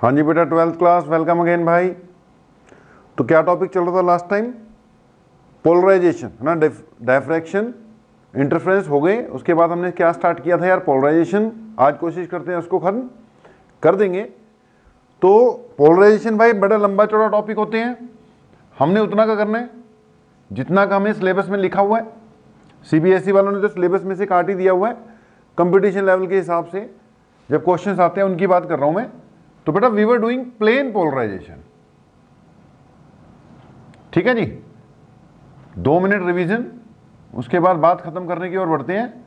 हाँ जी बेटा, 12th class, welcome again भाई। तो क्या टॉपिक चल रहा था लास्ट टाइम? पोलराइजेशन है ना, डायफ्रैक्शन, इंटरफेरेंस हो गए। उसके बाद हमने क्या स्टार्ट किया था यार? पोलराइजेशन। आज कोशिश करते हैं उसको खत्म कर देंगे। तो पोलराइजेशन भाई बड़ा लंबा चौड़ा टॉपिक होते हैं, हमने उतना का करना है जितना का हमें सिलेबस में लिखा हुआ है। सीबीएसई वालों ने तो सिलेबस में से काट ही दिया हुआ है कंपटीशन लेवल के हिसाब से। जब क्वेश्चंस आते हैं उनकी बात कर रहा हूं मैं। तो बेटा we were doing plane polarization, ठीक है जी। 2 मिनट रिवीजन, उसके बाद बात खत्म करने की ओर बढ़ते हैं।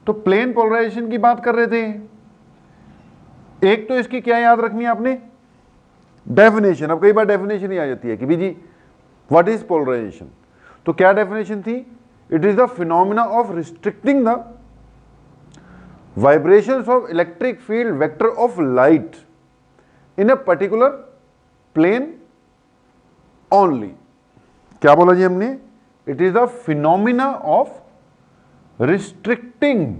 तो प्लेन पोलराइजेशन की बात कर रहे थे। एक तो इसकी क्या याद रखनी है आपने? डेफिनेशन। अब कई बार डेफिनेशन ही आ जाती है कि भी जी व्हाट इज पोलराइजेशन। तो क्या डेफिनेशन थी? It is the phenomena of restricting the vibrations of electric field vector of light in a particular plane only. क्या बोला जी हमने? It is the phenomena of restricting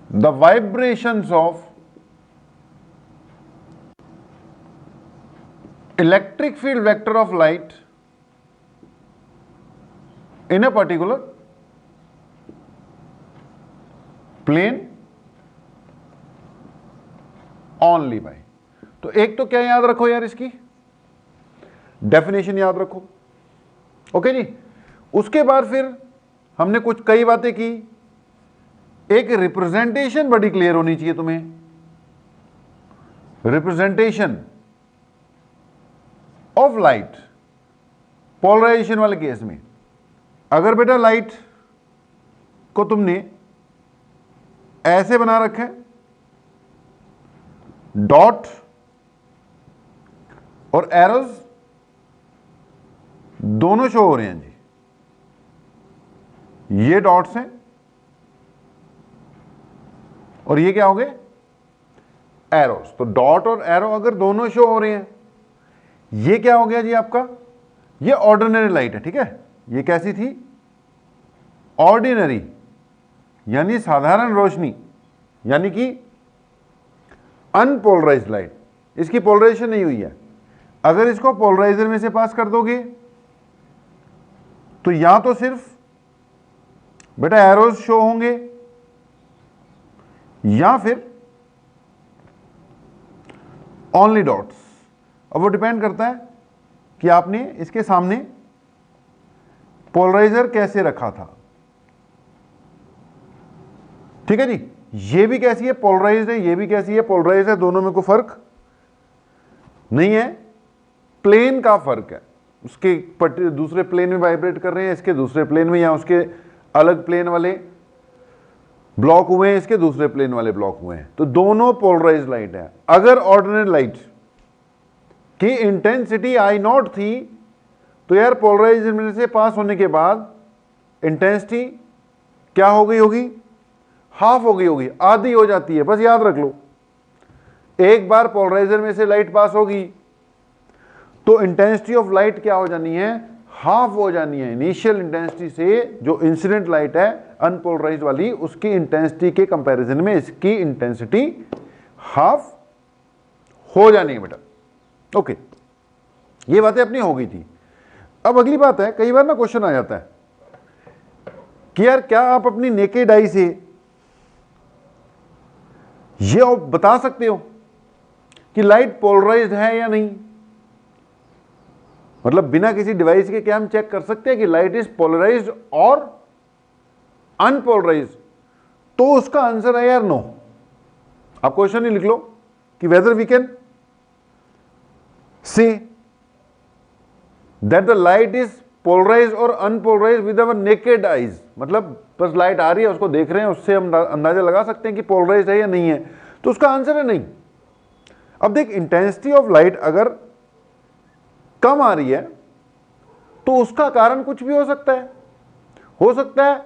the vibrations of electric field vector of light in a particular plane only भाई। तो एक तो क्या याद रखो यार, इसकी डेफिनेशन याद रखो, ओके जी। उसके बाद फिर हमने कुछ कई बातें की। एक रिप्रेजेंटेशन बड़ी क्लियर होनी चाहिए तुम्हें। रिप्रेजेंटेशन ऑफ लाइट पोलराइजेशन वाले केस में, अगर बेटा लाइट को तुमने ऐसे बना रखा है, डॉट और एरोज दोनों शो हो रहे हैं जी। ये डॉट्स हैं और ये क्या हो गए? एरोस। तो डॉट और एरो अगर दोनों शो हो रहे हैं, ये क्या हो गया जी आपका? ये ऑर्डिनरी लाइट है, ठीक है। ये कैसी थी? ऑर्डिनरी, यानी साधारण रोशनी, यानी कि अनपोलराइज्ड लाइट। इसकी पोलराइजेशन नहीं हुई है। अगर इसको पोलराइजर में से पास कर दोगे तो या तो सिर्फ बेटा एरोज शो होंगे या फिर ओनली डॉट्स। अब वो डिपेंड करता है कि आपने इसके सामने पोलराइजर कैसे रखा था, ठीक है जी। ये भी कैसी है? पोलराइज्ड है। ये भी कैसी है? पोलराइज्ड है। दोनों में कोई फर्क नहीं है, प्लेन का फर्क है। उसके दूसरे प्लेन में वाइब्रेट कर रहे हैं, इसके दूसरे प्लेन में, या उसके अलग प्लेन वाले ब्लॉक हुए हैं, इसके दूसरे प्लेन वाले ब्लॉक हुए हैं। तो दोनों पोलराइज्ड लाइट है। अगर ऑर्डिनरी लाइट की इंटेंसिटी आई नॉट थी तो यार पोलराइजेशन में से पास होने के बाद इंटेंसिटी क्या हो गई होगी? हाफ हो गई होगी, आधी हो जाती है। बस याद रख लो, एक बार पोलराइजर में से लाइट पास होगी तो इंटेंसिटी ऑफ लाइट क्या हो जानी है? हाफ हो जानी है। इनिशियल इंटेंसिटी से जो इंसिडेंट लाइट है अनपोलराइज्ड वाली, उसकी इंटेंसिटी के कंपैरिजन में इसकी इंटेंसिटी हाफ हो जानी है बेटा, ओके। ये बातें अपनी हो गई थी। अब अगली बात है, कई बार ना क्वेश्चन आ जाता है कि यार क्या आप अपनी नेकेड आई से ये बता सकते हो कि लाइट पोलराइज्ड है या नहीं? मतलब बिना किसी डिवाइस के क्या हम चेक कर सकते हैं कि लाइट इज पोलराइज्ड और अनपोलराइज्ड? तो उसका आंसर है यार नो। आप क्वेश्चन ही लिख लो कि whether we can say that the light is polarized और unpolarized with our naked eyes. मतलब बस लाइट आ रही है, उसको देख रहे हैं, उससे हम अंदाजा लगा सकते हैं कि पोलराइज्ड है या नहीं है। तो उसका आंसर है नहीं। अब देख, इंटेंसिटी ऑफ लाइट अगर कम आ रही है तो उसका कारण कुछ भी हो सकता है। हो सकता है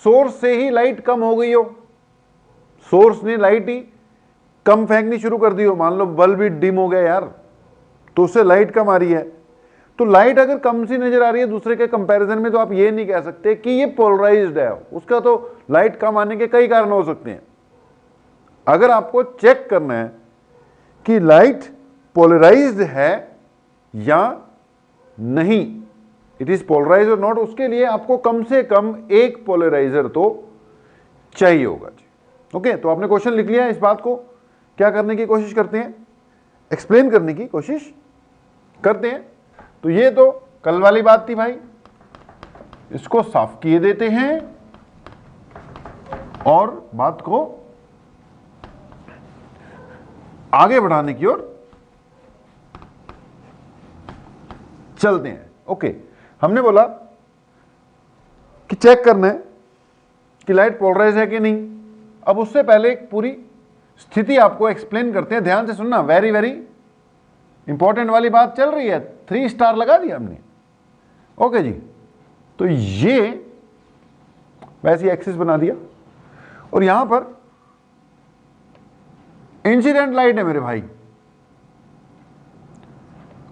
सोर्स से ही लाइट कम हो गई हो, सोर्स ने लाइट ही कम फेंकनी शुरू कर दी हो। मान लो बल्ब भी डिम हो गया यार, तो उससे लाइट कम आ रही है। तो लाइट अगर कम सी नजर आ रही है दूसरे के कंपैरिजन में, तो आप ये नहीं कह सकते कि ये पोलराइज्ड है। उसका तो लाइट कम आने के कई कारण हो सकते हैं। अगर आपको चेक करना है कि लाइट पोलराइज्ड है या नहीं, इट इज पोलराइज्ड और नॉट, उसके लिए आपको कम से कम एक पोलराइजर तो चाहिए होगा जी। ओके, तो आपने क्वेश्चन लिख लिया है। इस बात को क्या करने की कोशिश करते हैं, एक्सप्लेन करने की कोशिश करते हैं। तो ये तो कल वाली बात थी भाई, इसको साफ किए देते हैं और बात को आगे बढ़ाने की ओर चलते हैं। ओके, हमने बोला कि चेक करना है कि लाइट पोलराइज है कि नहीं। अब उससे पहले एक पूरी स्थिति आपको एक्सप्लेन करते हैं, ध्यान से सुनना, वेरी वेरी इंपॉर्टेंट वाली बात चल रही है। 3 स्टार लगा दिया हमने। ओके जी, तो ये वैसी एक्सिस बना दिया और यहां पर इंसिडेंट लाइट है मेरे भाई।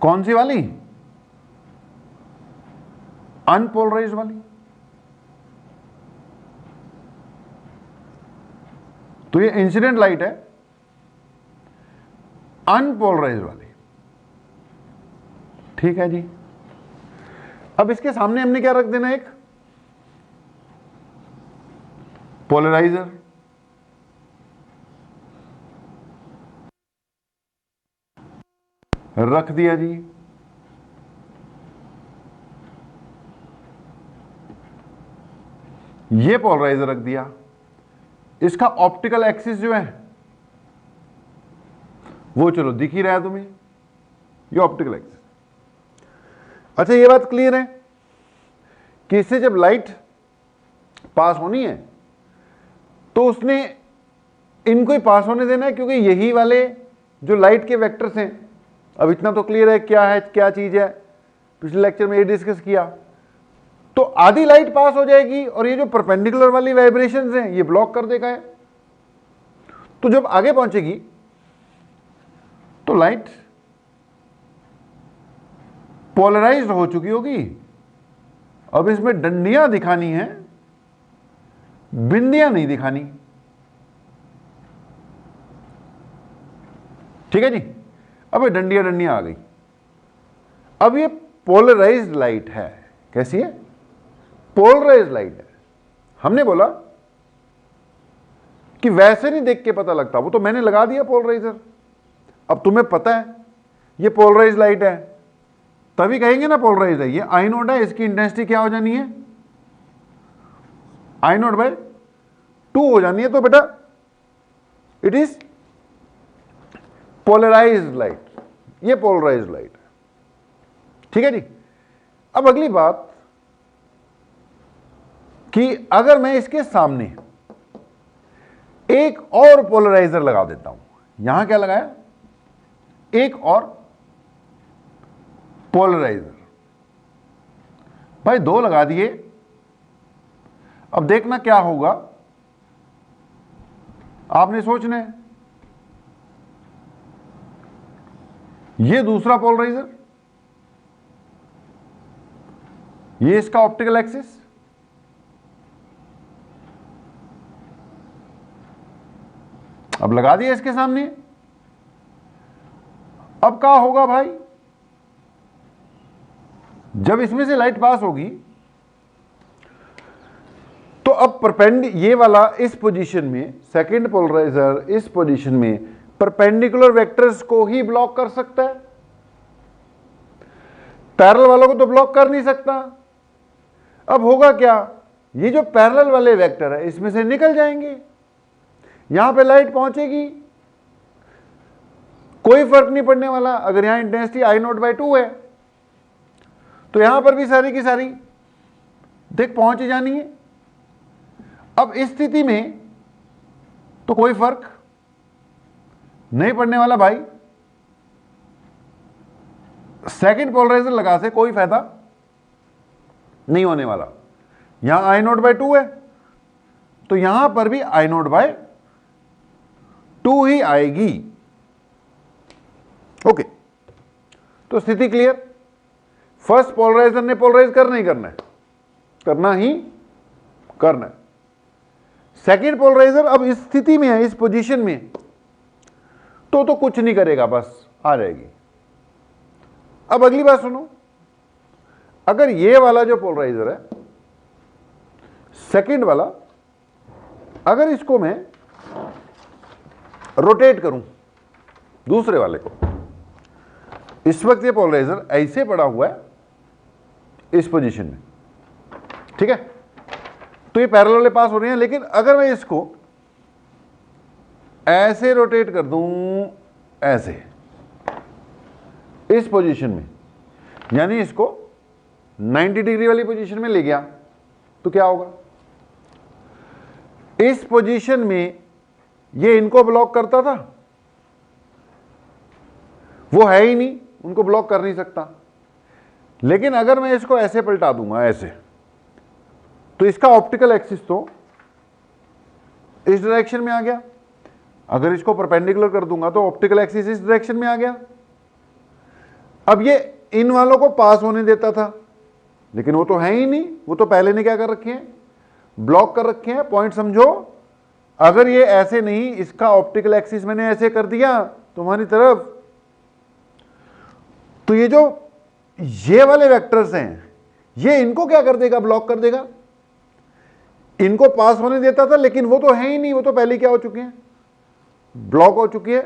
कौन सी वाली? अनपोलराइज्ड वाली। तो ये इंसिडेंट लाइट है अनपोलराइज्ड वाली, ठीक है जी। अब इसके सामने हमने क्या रख देना, एक पोलराइजर। रख दिया जी। ये पोलराइजर रख दिया। इसका ऑप्टिकल एक्सिस जो है वो चलो दिख ही रहा है तुम्हें, ये ऑप्टिकल एक्सिस। अच्छा, ये बात क्लियर है कि इससे जब लाइट पास होनी है तो उसने इनको ही पास होने देना है, क्योंकि यही वाले जो लाइट के वेक्टर्स हैं, अब इतना तो क्लियर है क्या है क्या चीज है, पिछले लेक्चर में ये डिस्कस किया। तो आधी लाइट पास हो जाएगी और ये जो परपेंडिकुलर वाली वाइब्रेशंस हैं ये ब्लॉक कर देगा है। तो जब आगे पहुंचेगी तो लाइट पोलराइज्ड हो चुकी होगी। अब इसमें डंडियां दिखानी है, बिंदियां नहीं दिखानी, ठीक है जी। अब ये डंडियां डंडियां आ गई। अब ये पोलराइज्ड लाइट है। कैसी है? पोलराइज्ड लाइट है। हमने बोला कि वैसे नहीं देख के पता लगता, वो तो मैंने लगा दिया पोलराइजर। अब तुम्हें पता है ये पोलराइज्ड लाइट है, तभी कहेंगे ना पोलराइज्ड है। ये आई नोड है, इसकी इंटेंसिटी क्या हो जानी है? आई नोड बाय 2 हो जानी है। तो बेटा इट इज पोलराइज्ड लाइट, ये पोलराइज्ड लाइट है, ठीक है जी। अब अगली बात कि अगर मैं इसके सामने एक और पोलराइजर लगा देता हूं, यहां क्या लगाया? एक और पोलराइजर। भाई 2 लगा दिए। अब देखना क्या होगा, आपने सोचना है। ये दूसरा पोलराइजर, ये इसका ऑप्टिकल एक्सिस, अब लगा दिया इसके सामने। अब क्या होगा भाई, जब इसमें से लाइट पास होगी तो अब ये वाला इस पोजीशन में, सेकंड पोलराइजर इस पोजीशन में परपेंडिकुलर वेक्टर्स को ही ब्लॉक कर सकता है, पैरेलल वालों को तो ब्लॉक कर नहीं सकता। अब होगा क्या, ये जो पैरेलल वाले वेक्टर है इसमें से निकल जाएंगे, यहां पे लाइट पहुंचेगी, कोई फर्क नहीं पड़ने वाला। अगर यहां इंटेंसिटी आई नॉट बाई 2 है तो यहां पर भी सारी की सारी देख पहुंच ही जानी है। अब इस स्थिति में तो कोई फर्क नहीं पड़ने वाला भाई, सेकंड पोलराइजर लगा से कोई फायदा नहीं होने वाला। यहां आई नॉट बाई 2 है तो यहां पर भी आई नॉट बाय 2 ही आएगी। ओके, तो स्थिति क्लियर। फर्स्ट पोलराइजर ने पोलराइज करना ही करना है, करना ही करना है। सेकेंड पोलराइजर अब इस स्थिति में है, इस पोजीशन में, तो कुछ नहीं करेगा, बस आ जाएगी। अब अगली बात सुनो, अगर ये वाला जो पोलराइजर है सेकेंड वाला, अगर इसको मैं रोटेट करूं दूसरे वाले को, इस वक्त ये पोलराइजर ऐसे पड़ा हुआ है इस पोजीशन में, ठीक है, तो ये पैरेलल वाले पास हो रहे हैं। लेकिन अगर मैं इसको ऐसे रोटेट कर दूं, ऐसे इस पोजीशन में, यानी इसको 90 डिग्री वाली पोजीशन में ले गया, तो क्या होगा, इस पोजीशन में ये इनको ब्लॉक करता था, वो है ही नहीं, उनको ब्लॉक कर नहीं सकता। लेकिन अगर मैं इसको ऐसे पलटा दूंगा, ऐसे, तो इसका ऑप्टिकल एक्सिस तो इस डायरेक्शन में आ गया। अगर इसको परपेंडिकुलर कर दूंगा तो ऑप्टिकल एक्सिस इस डायरेक्शन में आ गया। अब ये इन वालों को पास होने देता था, लेकिन वो तो है ही नहीं, वो तो पहले ने क्या कर रखे हैं, ब्लॉक कर रखे हैं। पॉइंट समझो, अगर ये ऐसे नहीं, इसका ऑप्टिकल एक्सिस मैंने ऐसे कर दिया तुम्हारी तरफ, तो ये जो ये वाले वेक्टर्स हैं, ये इनको क्या कर देगा, ब्लॉक कर देगा। इनको पास होने देता था, लेकिन वो तो है ही नहीं, वो तो पहले क्या हो चुके हैं, ब्लॉक हो चुकी है।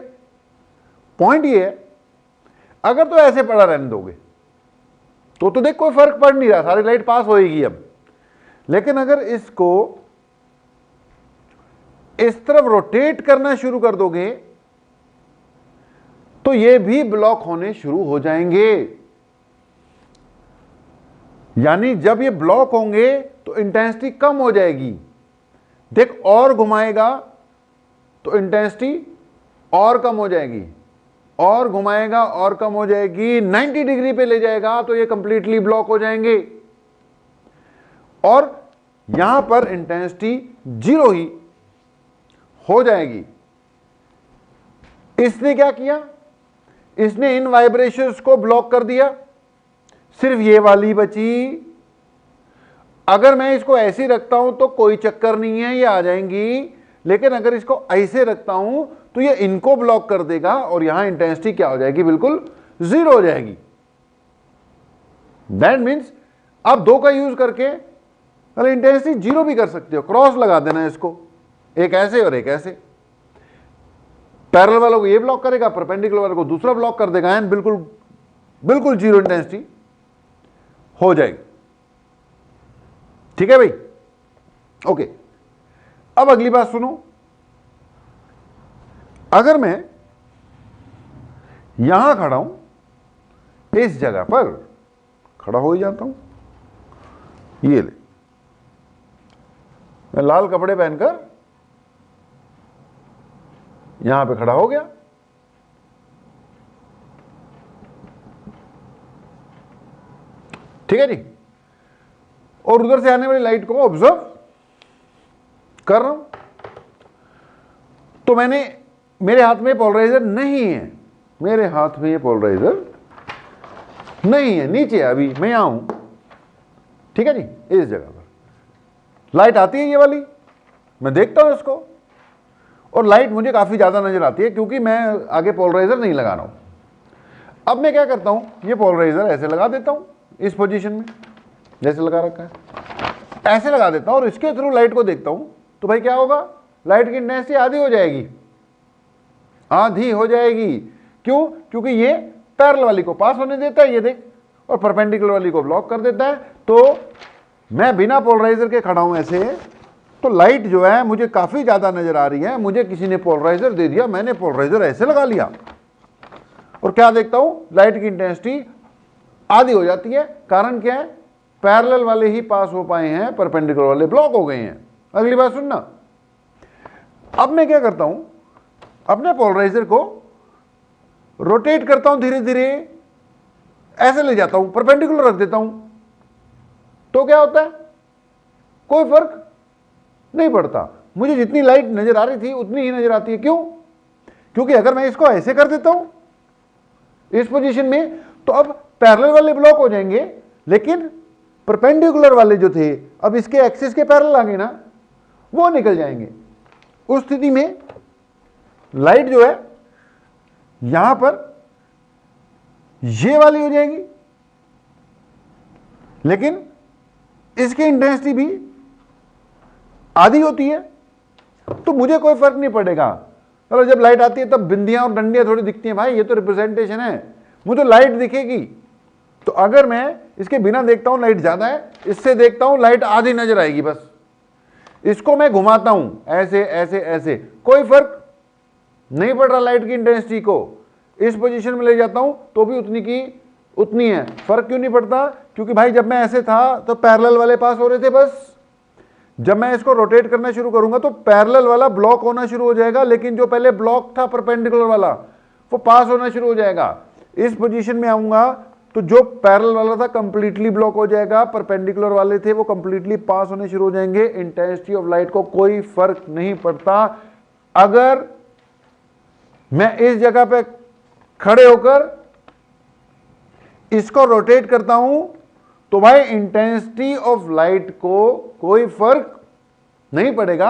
पॉइंट ये है, अगर तो ऐसे पड़ा रहने दोगे तो देख कोई फर्क पड़ नहीं रहा, सारी लाइट पास होएगी अब। लेकिन अगर इसको इस तरफ रोटेट करना शुरू कर दोगे तो ये भी ब्लॉक होने शुरू हो जाएंगे। यानी जब ये ब्लॉक होंगे तो इंटेंसिटी कम हो जाएगी। देख, और घुमाएगा तो इंटेंसिटी और कम हो जाएगी, और घुमाएगा और कम हो जाएगी, 90 डिग्री पे ले जाएगा तो ये कंप्लीटली ब्लॉक हो जाएंगे, और यहां पर इंटेंसिटी 0 ही हो जाएगी। इसने क्या किया, इसने इन वाइब्रेशंस को ब्लॉक कर दिया, सिर्फ ये वाली बची। अगर मैं इसको ऐसे रखता हूं तो कोई चक्कर नहीं है, ये आ जाएंगी। लेकिन अगर इसको ऐसे रखता हूं तो ये इनको ब्लॉक कर देगा, और यहां इंटेंसिटी क्या हो जाएगी, बिल्कुल 0 हो जाएगी। दैट मीन्स आप दो का यूज करके अरे इंटेंसिटी 0 भी कर सकते हो, क्रॉस लगा देना इसको, एक ऐसे और एक ऐसे। पैरेलल वालों को ये ब्लॉक करेगा, परपेंडिकुलर वालों को दूसरा ब्लॉक कर देगा, एंड बिल्कुल बिल्कुल 0 इंटेंसिटी हो जाएगी। ठीक है भाई, ओके। अब अगली बात सुनो, अगर मैं यहां खड़ा हूं, इस जगह पर खड़ा हो ही जाता हूं, ये ले, मैं लाल कपड़े पहनकर यहां पे खड़ा हो गया, ठीक है जी, और उधर से आने वाली लाइट को ऑब्जर्व कर रहा हूं। तो मेरे हाथ में पोलराइजर नहीं है, मेरे हाथ में ये पोलराइजर नहीं है, नीचे है, अभी मैं यहां हूं, ठीक है जी। इस जगह पर लाइट आती है ये वाली, मैं देखता हूं इसको, और लाइट मुझे काफी ज्यादा नजर आती है क्योंकि मैं आगे पोलराइजर नहीं लगा रहा हूं। अब मैं क्या करता हूं, ये पोलराइजर ऐसे लगा देता हूं इस पोजीशन में, जैसे लगा रखा है, ऐसे लगा देता हूं, और इसके थ्रू लाइट को देखता हूं। तो भाई क्या होगा, लाइट की इंटेंसिटी आधी हो जाएगी, आधी हो जाएगी। क्यों, क्योंकि ये पैरेलल वाली को पास होने देता है, ये देख, और परपेंडिकुलर वाली को ब्लॉक कर देता है। तो मैं बिना पोलराइजर के खड़ा हूं ऐसे, तो लाइट जो है मुझे काफी ज्यादा नजर आ रही है, मुझे किसी ने पोलराइजर दे दिया, मैंने पोलराइजर ऐसे लगा लिया, और क्या देखता हूं, लाइट की इंटेंसिटी आधी हो जाती है। कारण क्या है, पैरेलल वाले ही पास हो पाए हैं, परपेंडिकुलर वाले ब्लॉक हो गए हैं। अगली बात सुनना, अब मैं क्या करता हूं, अपने पोलराइजर को रोटेट करता हूं धीरे धीरे, ऐसे ले जाता हूं, परपेंडिकुलर रख देता हूं, तो क्या होता है, कोई फर्क नहीं पड़ता। मुझे जितनी लाइट नजर आ रही थी उतनी ही नजर आती है। क्यों, क्योंकि अगर मैं इसको ऐसे कर देता हूं इस पोजीशन में, तो अब पैरेलल वाले ब्लॉक हो जाएंगे, लेकिन परपेंडिकुलर वाले जो थे अब इसके एक्सिस के पैरेलल आ गए ना, वो निकल जाएंगे। उस स्थिति में लाइट जो है यहां पर ये वाली हो जाएगी, लेकिन इसकी इंटेंसिटी भी आधी होती है, तो मुझे कोई फर्क नहीं पड़ेगा। मतलब जब लाइट आती है तब बिंदियां और डंडियां थोड़ी दिखती हैं, भाई ये तो रिप्रेजेंटेशन है, मुझे लाइट दिखेगी। तो अगर मैं इसके बिना देखता हूं लाइट ज्यादा है, इससे देखता हूं लाइट आधी नजर आएगी बस। इसको मैं घुमाता हूं ऐसे ऐसे ऐसे, कोई फर्क नहीं पड़ रहा लाइट की इंटेंसिटी को। इस पोजीशन में ले जाता हूं तो भी उतनी की उतनी है। फर्क क्यों नहीं पड़ता? क्योंकि भाई जब मैं ऐसे था तो पैरेलल वाले पास हो रहे थे बस। जब मैं इसको रोटेट करना शुरू करूंगा तो पैरेलल वाला ब्लॉक होना शुरू हो जाएगा, लेकिन जो पहले ब्लॉक था परपेंडिकुलर वाला वो पास होना शुरू हो जाएगा। इस पोजीशन में आऊंगा तो जो पैरेलल वाला था कंप्लीटली ब्लॉक हो जाएगा, परपेंडिकुलर वाले थे वो कंप्लीटली पास होने शुरू हो जाएंगे। इंटेंसिटी ऑफ लाइट को कोई फर्क नहीं पड़ता। अगर मैं इस जगह पे खड़े होकर इसको रोटेट करता हूं तो भाई इंटेंसिटी ऑफ लाइट को कोई फर्क नहीं पड़ेगा,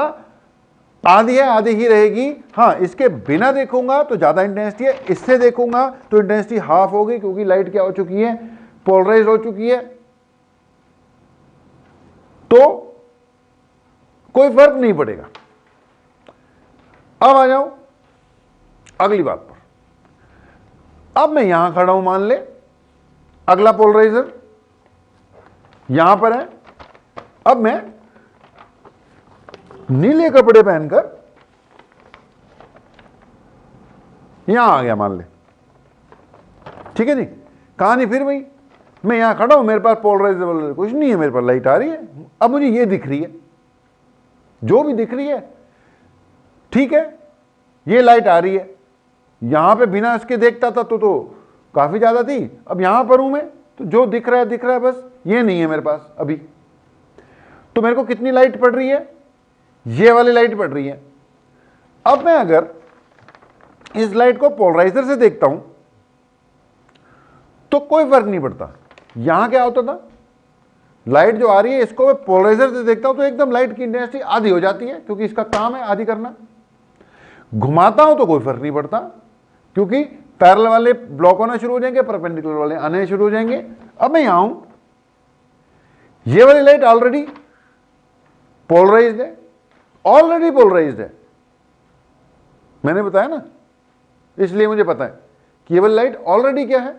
आधी है आधी ही रहेगी। हां, इसके बिना देखूंगा तो ज्यादा इंटेंसिटी है, इससे देखूंगा तो इंटेंसिटी हाफ होगी, क्योंकि लाइट क्या हो चुकी है? पोलराइज हो चुकी है। तो कोई फर्क नहीं पड़ेगा। अब आ जाओ अगली बात पर। अब मैं यहां खड़ा हूं, मान ले अगला पोलराइजर यहां पर है। अब मैं नीले कपड़े पहनकर यहां आ गया, मान ले, ठीक है जी। कहानी फिर वही, मैं यहां खड़ा हूं, मेरे पास पोलराइजर कुछ नहीं है, मेरे पास लाइट आ रही है। अब मुझे ये दिख रही है, जो भी दिख रही है, ठीक है, ये लाइट आ रही है। यहां पे बिना इसके देखता था तो काफी ज्यादा थी, अब यहां पर हूं मैं तो जो दिख रहा है बस। ये नहीं है मेरे पास अभी, तो मेरे को कितनी लाइट पड़ रही है? ये वाली लाइट पड़ रही है। अब मैं अगर इस लाइट को पोलराइजर से देखता हूं तो कोई फर्क नहीं पड़ता। यहां क्या होता था, लाइट जो आ रही है इसको मैं पोलराइजर से देखता हूं तो एकदम लाइट की इंटेंसिटी आधी हो जाती है, क्योंकि इसका काम है आधी करना। घुमाता हूं तो कोई फर्क नहीं पड़ता, क्योंकि पैरेलल वाले ब्लॉक होना शुरू हो जाएंगे, परपेंडिकुलर वाले आने शुरू हो जाएंगे। अब मैं यहां हूं, ये वाली लाइट ऑलरेडी पोलराइज्ड है, ऑलरेडी पोलराइज्ड है, मैंने बताया ना, इसलिए मुझे पता है कि ये वाली लाइट ऑलरेडी क्या है?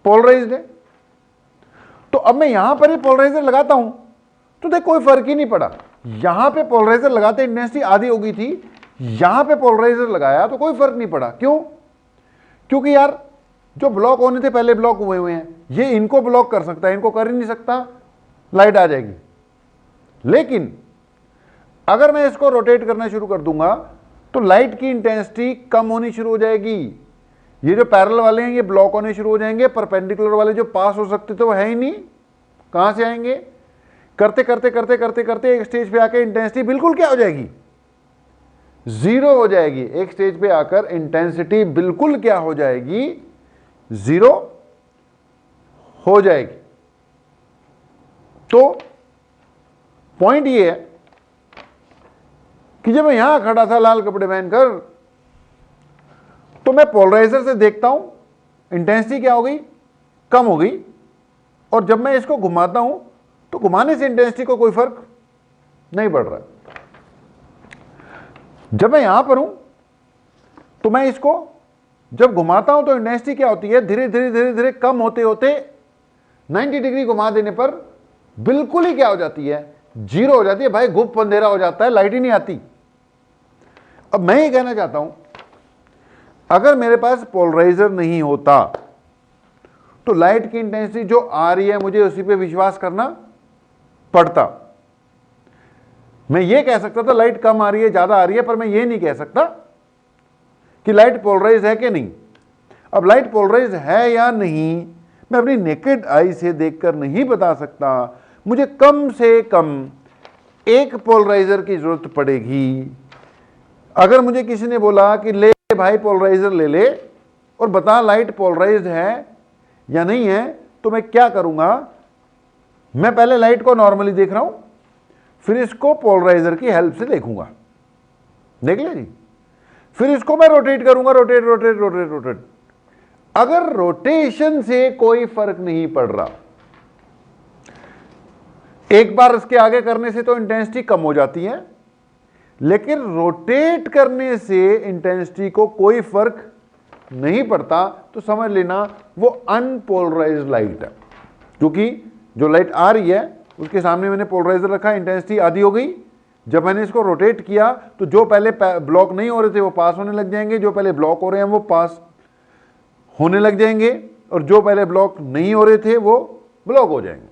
पोलराइज्ड है। तो अब मैं यहां पर ही पोलराइजर लगाता हूं तो देख कोई फर्क ही नहीं पड़ा। यहां पे पोलराइजर लगाते इंटेंसिटी आधी हो गई थी, यहां पे पोलराइजर लगाया तो कोई फर्क नहीं पड़ा। क्यों? क्योंकि यार जो ब्लॉक होने थे पहले ब्लॉक हुए हैं, ये इनको ब्लॉक कर सकता है, इनको कर ही नहीं सकता, लाइट आ जाएगी। लेकिन अगर मैं इसको रोटेट करना शुरू कर दूंगा तो लाइट की इंटेंसिटी कम होनी शुरू हो जाएगी। ये जो पैरेलल वाले हैं ये ब्लॉक होने शुरू हो जाएंगे, परपेंडिकुलर वाले जो पास हो सकते थे वो है ही नहीं, कहां से आएंगे? करते करते करते करते करते एक स्टेज पे आके इंटेंसिटी बिल्कुल क्या हो जाएगी? जीरो हो जाएगी। एक स्टेज पे आकर इंटेंसिटी बिल्कुल क्या हो जाएगी? जीरो हो जाएगी। तो पॉइंट ये है कि जब मैं यहां खड़ा था लाल कपड़े पहनकर तो मैं पोलराइजर से देखता हूं, इंटेंसिटी क्या हो गई? कम हो गई। और जब मैं इसको घुमाता हूं तो घुमाने से इंटेंसिटी को कोई फर्क नहीं पड़ रहा। जब मैं यहां पर हूं तो मैं इसको जब घुमाता हूं तो इंटेंसिटी क्या होती है? धीरे धीरे धीरे धीरे कम होते होते 90 डिग्री घुमा देने पर बिल्कुल ही क्या हो जाती है? जीरो हो जाती है। भाई गुप्त अंधेरा हो जाता है, लाइट ही नहीं आती। अब मैं ये कहना चाहता हूं, अगर मेरे पास पोलराइजर नहीं होता तो लाइट की इंटेंसिटी जो आ रही है मुझे उसी पे विश्वास करना पड़ता। मैं ये कह सकता था लाइट कम आ रही है, ज्यादा आ रही है, पर मैं ये नहीं कह सकता कि लाइट पोलराइज है कि नहीं। अब लाइट पोलराइज है या नहीं मैं अपनी नेकेड आई से देखकर नहीं बता सकता। मुझे कम से कम एक पोलराइजर की जरूरत पड़ेगी। अगर मुझे किसी ने बोला कि ले भाई पोलराइजर ले ले और बता लाइट पोलराइज्ड है या नहीं है, तो मैं क्या करूंगा? मैं पहले लाइट को नॉर्मली देख रहा हूं, फिर इसको पोलराइजर की हेल्प से देखूंगा, देख लिया जी। फिर इसको मैं रोटेट करूंगा, रोटेट रोटेट रोटेट रोटेट। अगर रोटेशन से कोई फर्क नहीं पड़ रहा, एक बार इसके आगे करने से तो इंटेंसिटी कम हो जाती है, लेकिन रोटेट करने से इंटेंसिटी को कोई फर्क नहीं पड़ता, तो समझ लेना वो अनपोलराइज्ड लाइट है। क्योंकि जो लाइट आ रही है उसके सामने मैंने पोलराइजर रखा, इंटेंसिटी आधी हो गई। जब मैंने इसको रोटेट किया तो जो पहले ब्लॉक नहीं हो रहे थे वो पास होने लग जाएंगे, जो पहले ब्लॉक हो रहे हैं वो पास होने लग जाएंगे, और जो पहले ब्लॉक नहीं हो रहे थे वो ब्लॉक हो जाएंगे।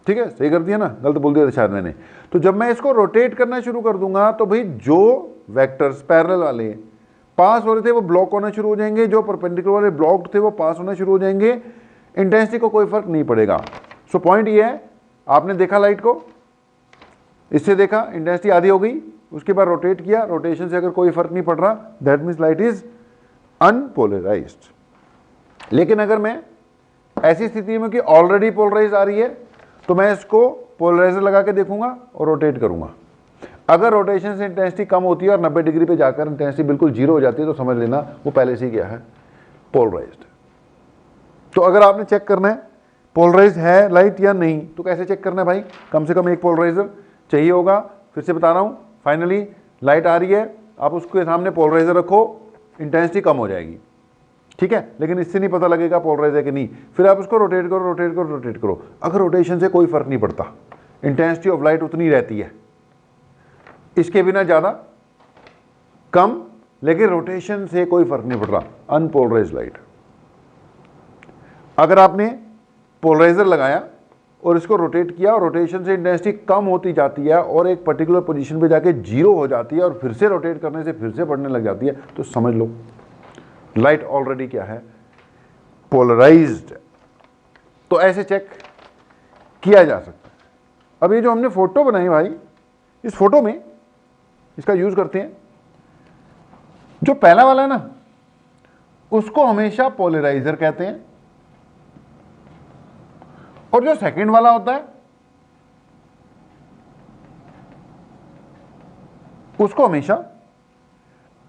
ठीक है, सही कर दिया ना, गलत बोल दिया था शायद मैंने। तो जब मैं इसको रोटेट करना शुरू कर दूंगा तो भाई जो वेक्टर्स पैरेलल वाले पास हो रहे थे वो ब्लॉक होना शुरू हो जाएंगे, जो परपेंडिकुलर वाले ब्लॉक्ड थे वो पास होना शुरू हो जाएंगे। इंटेंसिटी को कोई फर्क नहीं पड़ेगा। सो पॉइंट ये है, आपने देखा लाइट को, इससे देखा इंटेंसिटी आधी हो गई, उसके बाद रोटेट किया, रोटेशन से अगर कोई फर्क नहीं पड़ रहा, that means light is unpolarised. लेकिन अगर मैं ऐसी स्थिति में कि ऑलरेडी पोलराइज आ रही है, तो मैं इसको पोलराइजर लगा के देखूंगा और रोटेट करूंगा। अगर रोटेशन से इंटेंसिटी कम होती है और 90 डिग्री पे जाकर इंटेंसिटी बिल्कुल जीरो हो जाती है, तो समझ लेना वो पहले से ही क्या है, पोलराइज्ड। तो अगर आपने चेक करना है पोलराइज है लाइट या नहीं, तो कैसे चेक करना है भाई, कम से कम एक पोलराइजर चाहिए होगा। फिर से बता रहा हूं, फाइनली लाइट आ रही है, आप उसके सामने पोलराइजर रखो, इंटेंसिटी कम हो जाएगी, ठीक है, लेकिन इससे नहीं पता लगेगा पोलराइज है कि नहीं। फिर आप उसको रोटेट करो रोटेट करो रोटेट करो, अगर रोटेशन से कोई फर्क नहीं पड़ता, इंटेंसिटी ऑफ लाइट उतनी रहती है, इसके बिना ज़्यादा कम, लेकिन रोटेशन से कोई फर्क नहीं पड़ रहा, अनपोलराइज्ड लाइट। अगर आपने पोलराइजर लगाया और इसको रोटेट किया और रोटेशन से इंटेंसिटी कम होती जाती है और एक पर्टिकुलर पोजीशन पे जाके जीरो हो जाती है और फिर से रोटेट करने से फिर से बढ़ने लग जाती है, तो समझ लो लाइट ऑलरेडी क्या है, पोलराइज्ड। तो ऐसे चेक किया जा सकता है। अब ये जो हमने फोटो बनाई भाई, इस फोटो में इसका यूज करते हैं। जो पहला वाला है ना, उसको हमेशा पोलराइजर कहते हैं, और जो सेकंड वाला होता है उसको हमेशा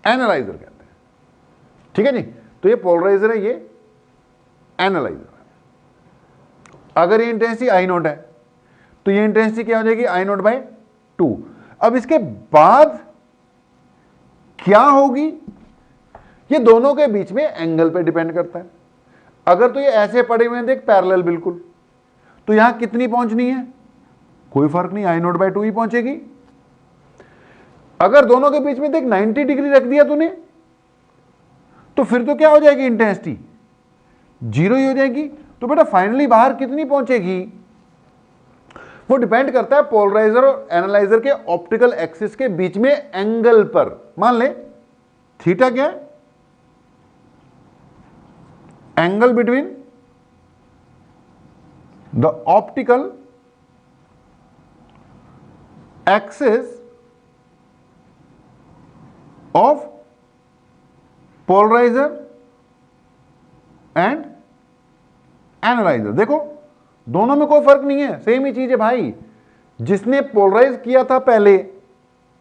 एनालाइजर कहते हैं। ठीक है जी, तो ये पोलराइजर है, ये एनालाइजर है। अगर ये इंटेंसिटी आई नोट है तो ये इंटेंसिटी क्या हो जाएगी, आई नोट बाय 2। अब इसके बाद क्या होगी, ये दोनों के बीच में एंगल पे डिपेंड करता है। अगर तो ये ऐसे पड़े हुए हैं देख पैरेलल बिल्कुल, तो यहां कितनी पहुंचनी है, कोई फर्क नहीं, आई नोट बाय 2 ही पहुंचेगी। अगर दोनों के बीच में देख 90 डिग्री रख दिया तूने, तो फिर तो क्या हो जाएगी, इंटेंसिटी जीरो ही हो जाएगी। तो बेटा फाइनली बाहर कितनी पहुंचेगी, वो डिपेंड करता है पोलराइजर और एनालाइजर के ऑप्टिकल एक्सिस के बीच में एंगल पर। मान ले थीटा क्या है, angle between the optical axis of polarizer and analyzer. देखो दोनों में कोई फर्क नहीं है, सेम ही चीज है भाई। जिसने पोलराइज किया था पहले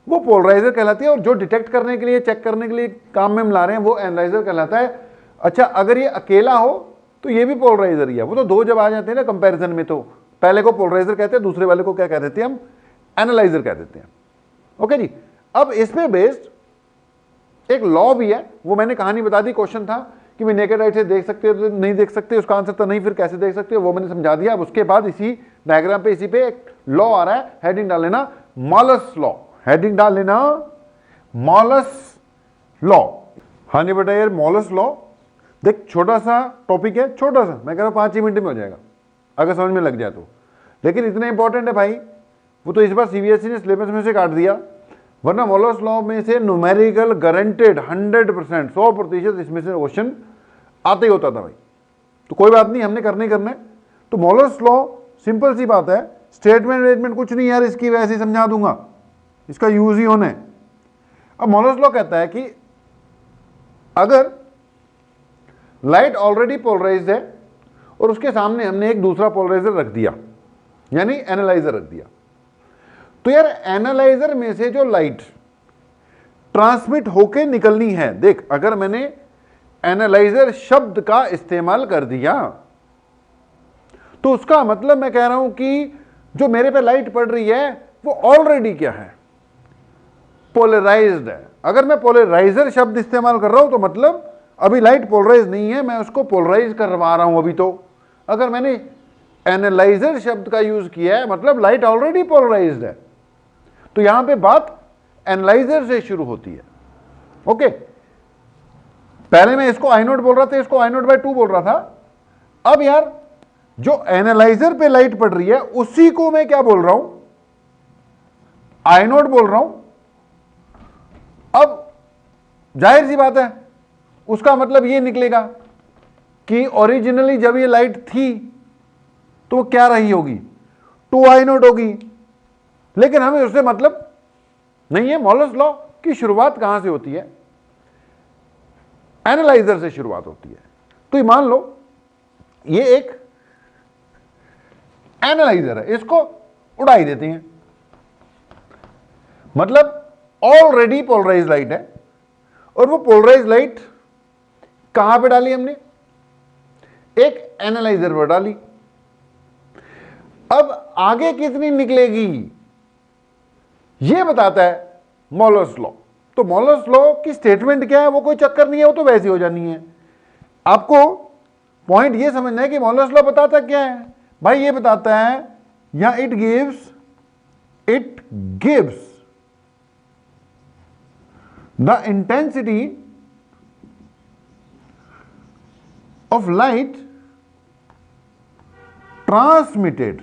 वो पोलराइजर कहलाती है, और जो डिटेक्ट करने के लिए, चेक करने के लिए काम में हम ला रहे हैं वो एनालाइजर कहलाता है। अच्छा, अगर ये अकेला हो तो ये भी पोलराइजर ही है। वो तो दो जब आ जाते हैं ना कंपैरिजन में, तो पहले को पोलराइजर कहते हैं, दूसरे वाले को क्या कह देते हैं हम, एनालाइजर कह देते हैं। ओके जी, अब इस पे बेस्ड एक लॉ भी है, वो मैंने कहानी बता दी, क्वेश्चन था कि भाई नेकेड आइट से देख सकते हो तो नहीं देख सकते, उसका आंसर तो नहीं, फिर कैसे देख सकते हो, वो मैंने समझा दिया। अब उसके बाद इसी डायग्राम पे, इसी पे एक लॉ आ रहा है, हेडिंग डाल लेना मॉलस लॉ, हेडिंग डाल लेना मॉलस लॉ। हाँ जी बेटा, यार मॉलस लॉ देख, छोटा सा टॉपिक है, छोटा सा, मैं कह रहा हूँ 5 ही मिनट में हो जाएगा अगर समझ में लग जाए तो, लेकिन इतना इंपॉर्टेंट है भाई। वो तो इस बार सीबीएसई ने सिलेबस में से काट दिया, वरना मॉलस लॉ में से न्यूमेरिकल गारंटेड 100%, 100% इसमें से क्वेश्चन आते ही होता था भाई। तो कोई बात नहीं, हमने करने ही करना है। तो मॉलस लॉ सिंपल सी बात है, स्टेटमेंट वेटमेंट कुछ नहीं यार, इसकी वैसे ही समझा दूंगा, इसका यूज ही होना है। अब मॉलस लॉ कहता है कि अगर लाइट ऑलरेडी पोलराइज्ड है और उसके सामने हमने एक दूसरा पोलराइजर रख दिया, यानी एनालाइजर रख दिया, तो यार एनालाइजर में से जो लाइट ट्रांसमिट होके निकलनी है, देख अगर मैंने एनालाइजर शब्द का इस्तेमाल कर दिया तो उसका मतलब मैं कह रहा हूं कि जो मेरे पे लाइट पड़ रही है वो ऑलरेडी क्या है, पोलराइज्ड है। अगर मैं पोलराइजर शब्द इस्तेमाल कर रहा हूं तो मतलब अभी लाइट पोलराइज नहीं है, मैं उसको पोलराइज करवा रहा हूं अभी। तो अगर मैंने एनालाइजर शब्द का यूज किया है मतलब लाइट ऑलरेडी पोलराइज्ड है। तो यहां पे बात एनालाइजर से शुरू होती है। ओके, पहले मैं इसको आई नोट बोल रहा था, इसको आई नोट बाय 2 बोल रहा था। अब यार जो एनालाइजर पे लाइट पड़ रही है उसी को मैं क्या बोल रहा हूं, आई नोट बोल रहा हूं। अब जाहिर सी बात है, उसका मतलब ये निकलेगा कि ओरिजिनली जब ये लाइट थी तो वो क्या रही होगी, 2 आई नोट होगी। लेकिन हमें उससे मतलब नहीं है। मॉलस लॉ की शुरुआत कहां से होती है, एनालाइजर से शुरुआत होती है। तो ये मान लो ये एक एनालाइजर है, इसको उड़ाई देते हैं, मतलब ऑलरेडी पोलराइज लाइट है। और वो पोलराइज लाइट कहां पे डाली हमने, एक एनालाइजर पर डाली। अब आगे कितनी निकलेगी ये बताता है मॉलस लॉ। तो मॉलस लॉ की स्टेटमेंट क्या है, वो कोई चक्कर नहीं है, वो तो वैसी हो जानी है। आपको पॉइंट ये समझना है कि मॉलस लॉ बताता क्या है भाई। ये बताता है या it gives the intensity of light transmitted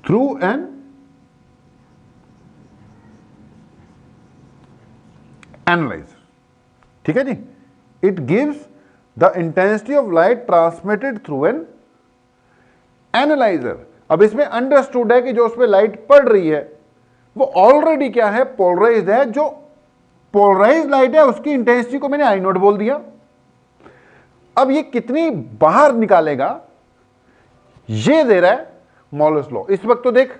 through an analyzer। ठीक है जी, it gives the intensity of light transmitted through an analyzer। अब इसमें अंडरस्टूड है कि जो उस पर लाइट पड़ रही है वो ऑलरेडी क्या है, पोलराइज्ड है। जो पोलराइज्ड लाइट है उसकी इंटेंसिटी को मैंने आई नोट बोल दिया। अब ये कितनी बाहर निकालेगा ये दे रहा है मॉलस लॉ। इस वक्त तो देख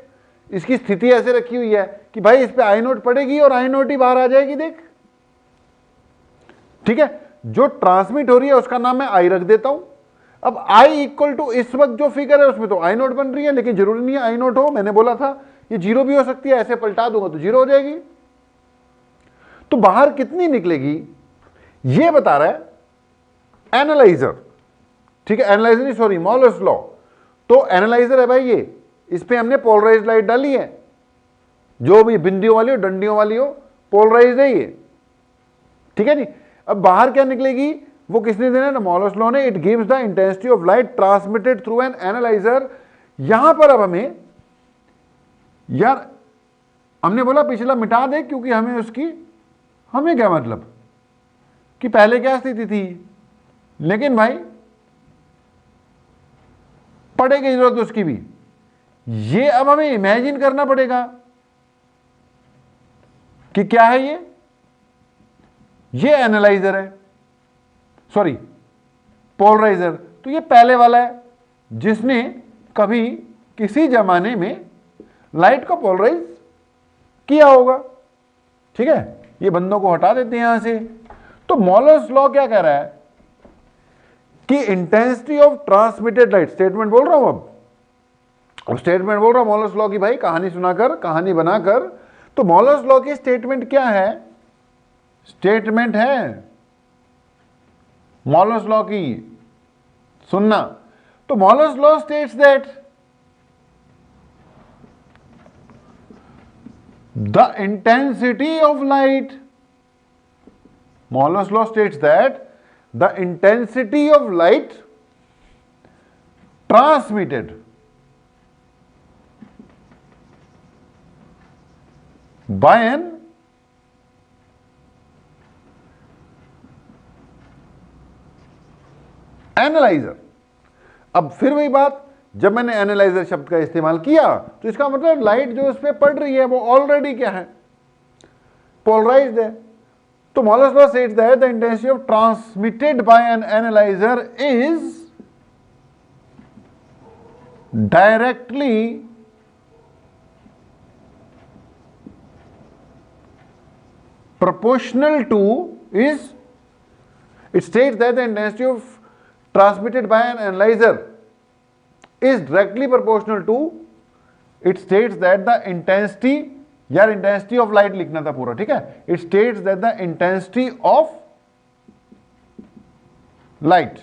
इसकी स्थिति ऐसे रखी हुई है कि भाई इस पे आई नोट पड़ेगी और आई नोट ही बाहर आ जाएगी, देख। ठीक है, जो ट्रांसमिट हो रही है उसका नाम मैं आई रख देता हूं। अब I इक्वल टू इस वक्त जो फिगर है उसमें तो आई नोट बन रही है, लेकिन जरूरी नहीं है आई नोट हो। मैंने बोला था ये 0 भी हो सकती है, ऐसे पलटा दूंगा तो 0 हो जाएगी। तो बाहर कितनी निकलेगी ये बता रहा है एनालाइजर। ठीक है, एनालाइजर नहीं, सॉरी, मॉलस लॉ। तो एनालाइजर है भाई ये, इस पे हमने पोलराइज्ड लाइट डाली है, जो भी बिंदियों वाली हो डंडियों वाली हो, पोलराइज्ड है ये। ठीक है जी। अब बाहर क्या निकलेगी वो किसने देना है, मॉलस लॉ ने। It gives the intensity of light transmitted through an analyser. यहां पर अब हमें यार हमने बोला पिछला मिटा दे, क्योंकि हमें उसकी हमें क्या मतलब कि पहले क्या स्थिति थी। लेकिन भाई पड़ेगी जरूरत उसकी भी, ये अब हमें इमेजिन करना पड़ेगा कि क्या है ये एनालाइजर है, सॉरी पोलराइजर। तो ये पहले वाला है जिसने कभी किसी जमाने में लाइट को पोलराइज किया होगा। ठीक है, ये बंदों को हटा देते हैं यहां से। तो मॉलस लॉ क्या कह रहा है कि intensity of transmitted light, statement बोल रहा हूं अब स्टेटमेंट बोल रहा हूं मॉलस लॉ की भाई, कहानी सुनाकर कहानी बनाकर। तो मॉलस लॉ की स्टेटमेंट क्या है, स्टेटमेंट है मॉलस लॉ की, सुनना। तो Malus law states that the intensity of light, Malus law states that the intensity of light transmitted by an analyzer. अब फिर वही बात, जब मैंने एनालाइजर शब्द का इस्तेमाल किया तो इसका मतलब लाइट जो उस पर पड़ रही है वो ऑलरेडी क्या है, पोलराइज्ड है। तो Malus law states that the intensity of transmitted by an analyzer is directly proportional to is, it states that the intensity of transmitted by an analyzer is directly proportional to, it states that the intensity, यार intensity of light लिखना था पूरा, ठीक है, it states that the intensity of light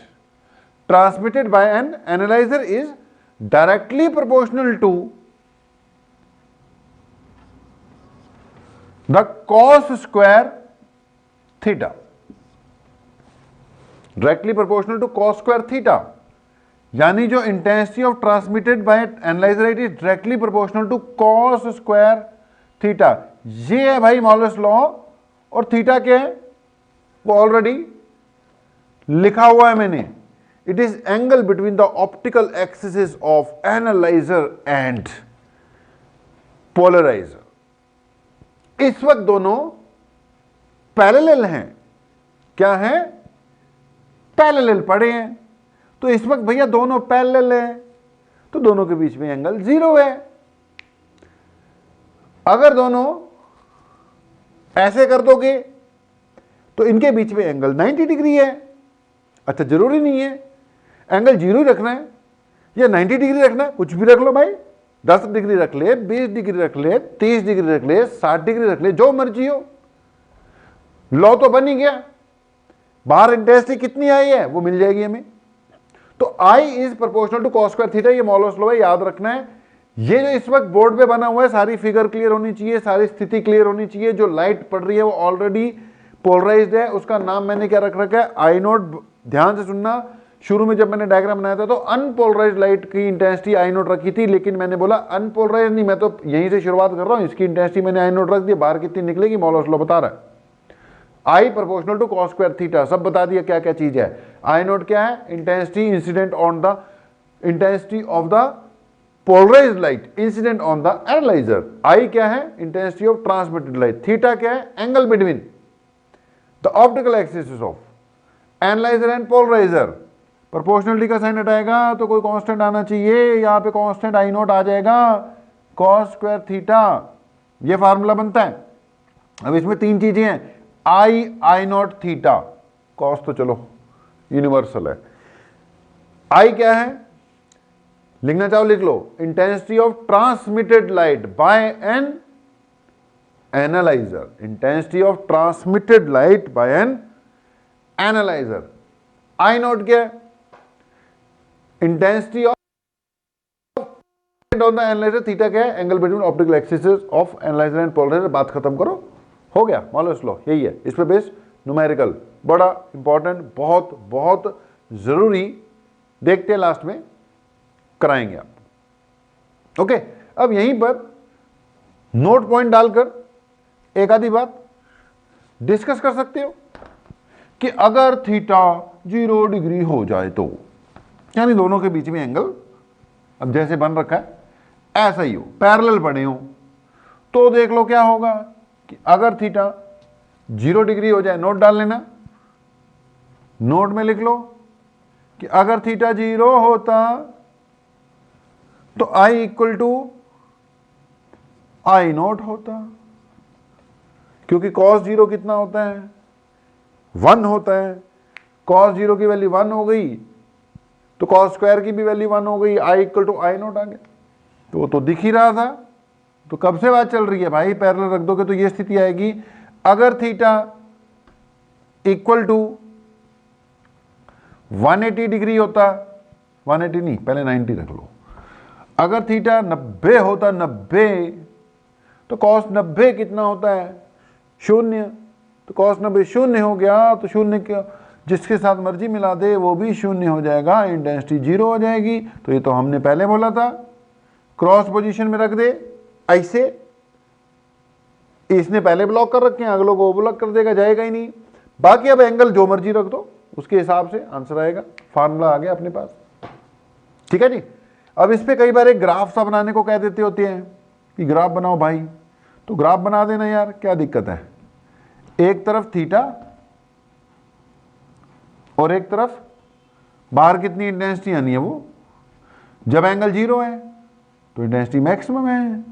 transmitted by an analyzer is directly proportional to the cos square theta, directly proportional to cos square theta, यानी जो intensity of transmitted by analyzer it is directly proportional to cos square theta. ये है भाई मॉलस law, और theta क्या है वो already लिखा हुआ है मैंने, it is angle between the optical axis of analyzer and polarizer. इस वक्त दोनों पैरेलल हैं, क्या है, पैरेलल पड़े हैं, तो इस वक्त भैया दोनों पैरेलल हैं, तो दोनों के बीच में एंगल 0 है। अगर दोनों ऐसे कर दोगे तो इनके बीच में एंगल 90 डिग्री है। अच्छा, जरूरी नहीं है एंगल 0 रखना है या 90 डिग्री रखना है, कुछ भी रख लो भाई, 10 डिग्री रख ले, 20 डिग्री रख ले, 30 डिग्री रख ले, 60 डिग्री रख ले, जो मर्जी हो, लॉ तो बन ही गया। बाहर इंटेंसिटी कितनी आई है वो मिल जाएगी हमें, तो I is proportional to cos square theta, ये मॉलस लॉ है, याद रखना है। ये जो इस वक्त बोर्ड पे बना हुआ है, सारी फिगर क्लियर होनी चाहिए, सारी स्थिति क्लियर होनी चाहिए। जो लाइट पड़ रही है वो ऑलरेडी पोलराइज्ड है, उसका नाम मैंने क्या रख रखा है, आई नोट। ध्यान से सुनना, शुरू में जब मैंने डायग्राम बनाया था तो अनपोलराइज्ड लाइट की इंटेंसिटी आई नोट रखी थी, लेकिन मैंने बोला अनपोलराइज्ड नहीं, मैं तो यहीं से शुरुआत कर रहा हूं, इसकी इंटेंसिटी मैंने आई नोट रख दी, बाहर कितनी निकलेगी मॉलस लॉ बता रहा है, I proportional to cos square theta, सब बता दिया क्या क्या चीज है। आई नोट क्या है, intensity incident on the intensity of the polarized light incident on the analyzer, I क्या है, intensity of transmitted light, theta क्या है, angle between the optical axis of analyzer and polarizer. Proportionality का साइन हटाएगा तो कोई कांस्टेंट आना चाहिए, यहां पे कांस्टेंट आई नोट आ जाएगा, कॉस स्क्वायर थीटा, ये फार्मूला बनता है। अब इसमें 3 चीजें हैं, आई नोट थीटा, कॉस तो चलो यूनिवर्सल है, आई क्या है, लिखना चाहो लिख लो, intensity of transmitted light by an analyzer, intensity of transmitted light by an analyzer. I naught क्या है, intensity of on the analyzer, theta क्या है, angle between optical axis of analyzer and polarizer. बात खत्म करो, हो गया मॉलस लॉ, यही है, इस पे बेस न्यूमेरिकल, बड़ा इंपॉर्टेंट, बहुत बहुत जरूरी, देखते हैं लास्ट में कराएंगे आप। ओके, अब यहीं पर नोट पॉइंट डालकर एक आधी बात डिस्कस कर सकते हो कि अगर थीटा 0 डिग्री हो जाए तो, यानी दोनों के बीच में एंगल अब जैसे बन रखा है ऐसा ही हो, पैरेलल पड़े हो, तो देख लो क्या होगा कि अगर थीटा 0 डिग्री हो जाए, नोट डाल लेना, नोट में लिख लो कि अगर थीटा 0 होता तो I equal to I note होता, क्योंकि cos 0 कितना होता है, 1 होता है, cos 0 की वैल्यू 1 हो गई तो cos स्क्वायर की भी वैल्यू 1 हो गई, I equal to I note आ गया, तो वो तो दिख ही रहा था। तो कब से बात चल रही है भाई, पैरेलल रख दोगे तो ये स्थिति आएगी, अगर थीटा इक्वल टू 180 डिग्री होता, 180 नहीं, पहले 90 रख लो, अगर थीटा 90 होता, 90, तो cos 90 कितना होता है, 0, तो cos 90 0 हो गया, तो 0 क्या जिसके साथ मर्जी मिला दे वो भी 0 हो जाएगा, इंटेंसिटी 0 हो जाएगी। तो ये तो हमने पहले बोला था, क्रॉस पोजीशन में रख दे ऐसे, इसने पहले ब्लॉक कर रखे हैं, अगलों को ब्लॉक कर देगा, जाएगा ही नहीं। बाकी अब एंगल जो मर्जी रख दो, उसके हिसाब से आंसर आएगा, फार्मूला आ गया अपने पास, ठीक है जी। अब इस पे कई बार एक ग्राफ सा बनाने को कह देते होते हैं कि ग्राफ बनाओ भाई, तो ग्राफ बना देना यार, क्या दिक्कत है, एक तरफ थीटा और एक तरफ बाहर कितनी इंटेंसिटी आनी है वो जब एंगल 0 है तो इंटेंसिटी मैक्सिमम है,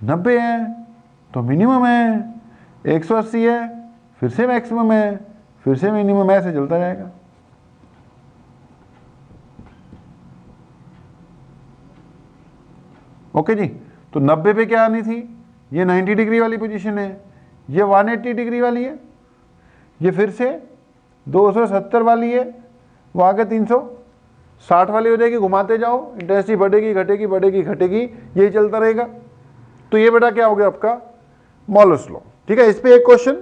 90 है तो मिनिमम है, 180 है फिर से मैक्सिमम है, फिर से मिनिमम, ऐसे चलता जाएगा। ओके जी, तो 90 पे क्या आनी थी, ये 90 डिग्री वाली पोजीशन है, ये 180 डिग्री वाली है, ये फिर से 270 वाली है, वो आगे 360 वाली हो जाएगी, घुमाते जाओ, इंटेंसिटी बढ़ेगी घटेगी बढ़ेगी घटेगी, यही चलता रहेगा। तो ये बेटा क्या हो गया आपका मॉलस लॉ। ठीक है, इस पे एक क्वेश्चन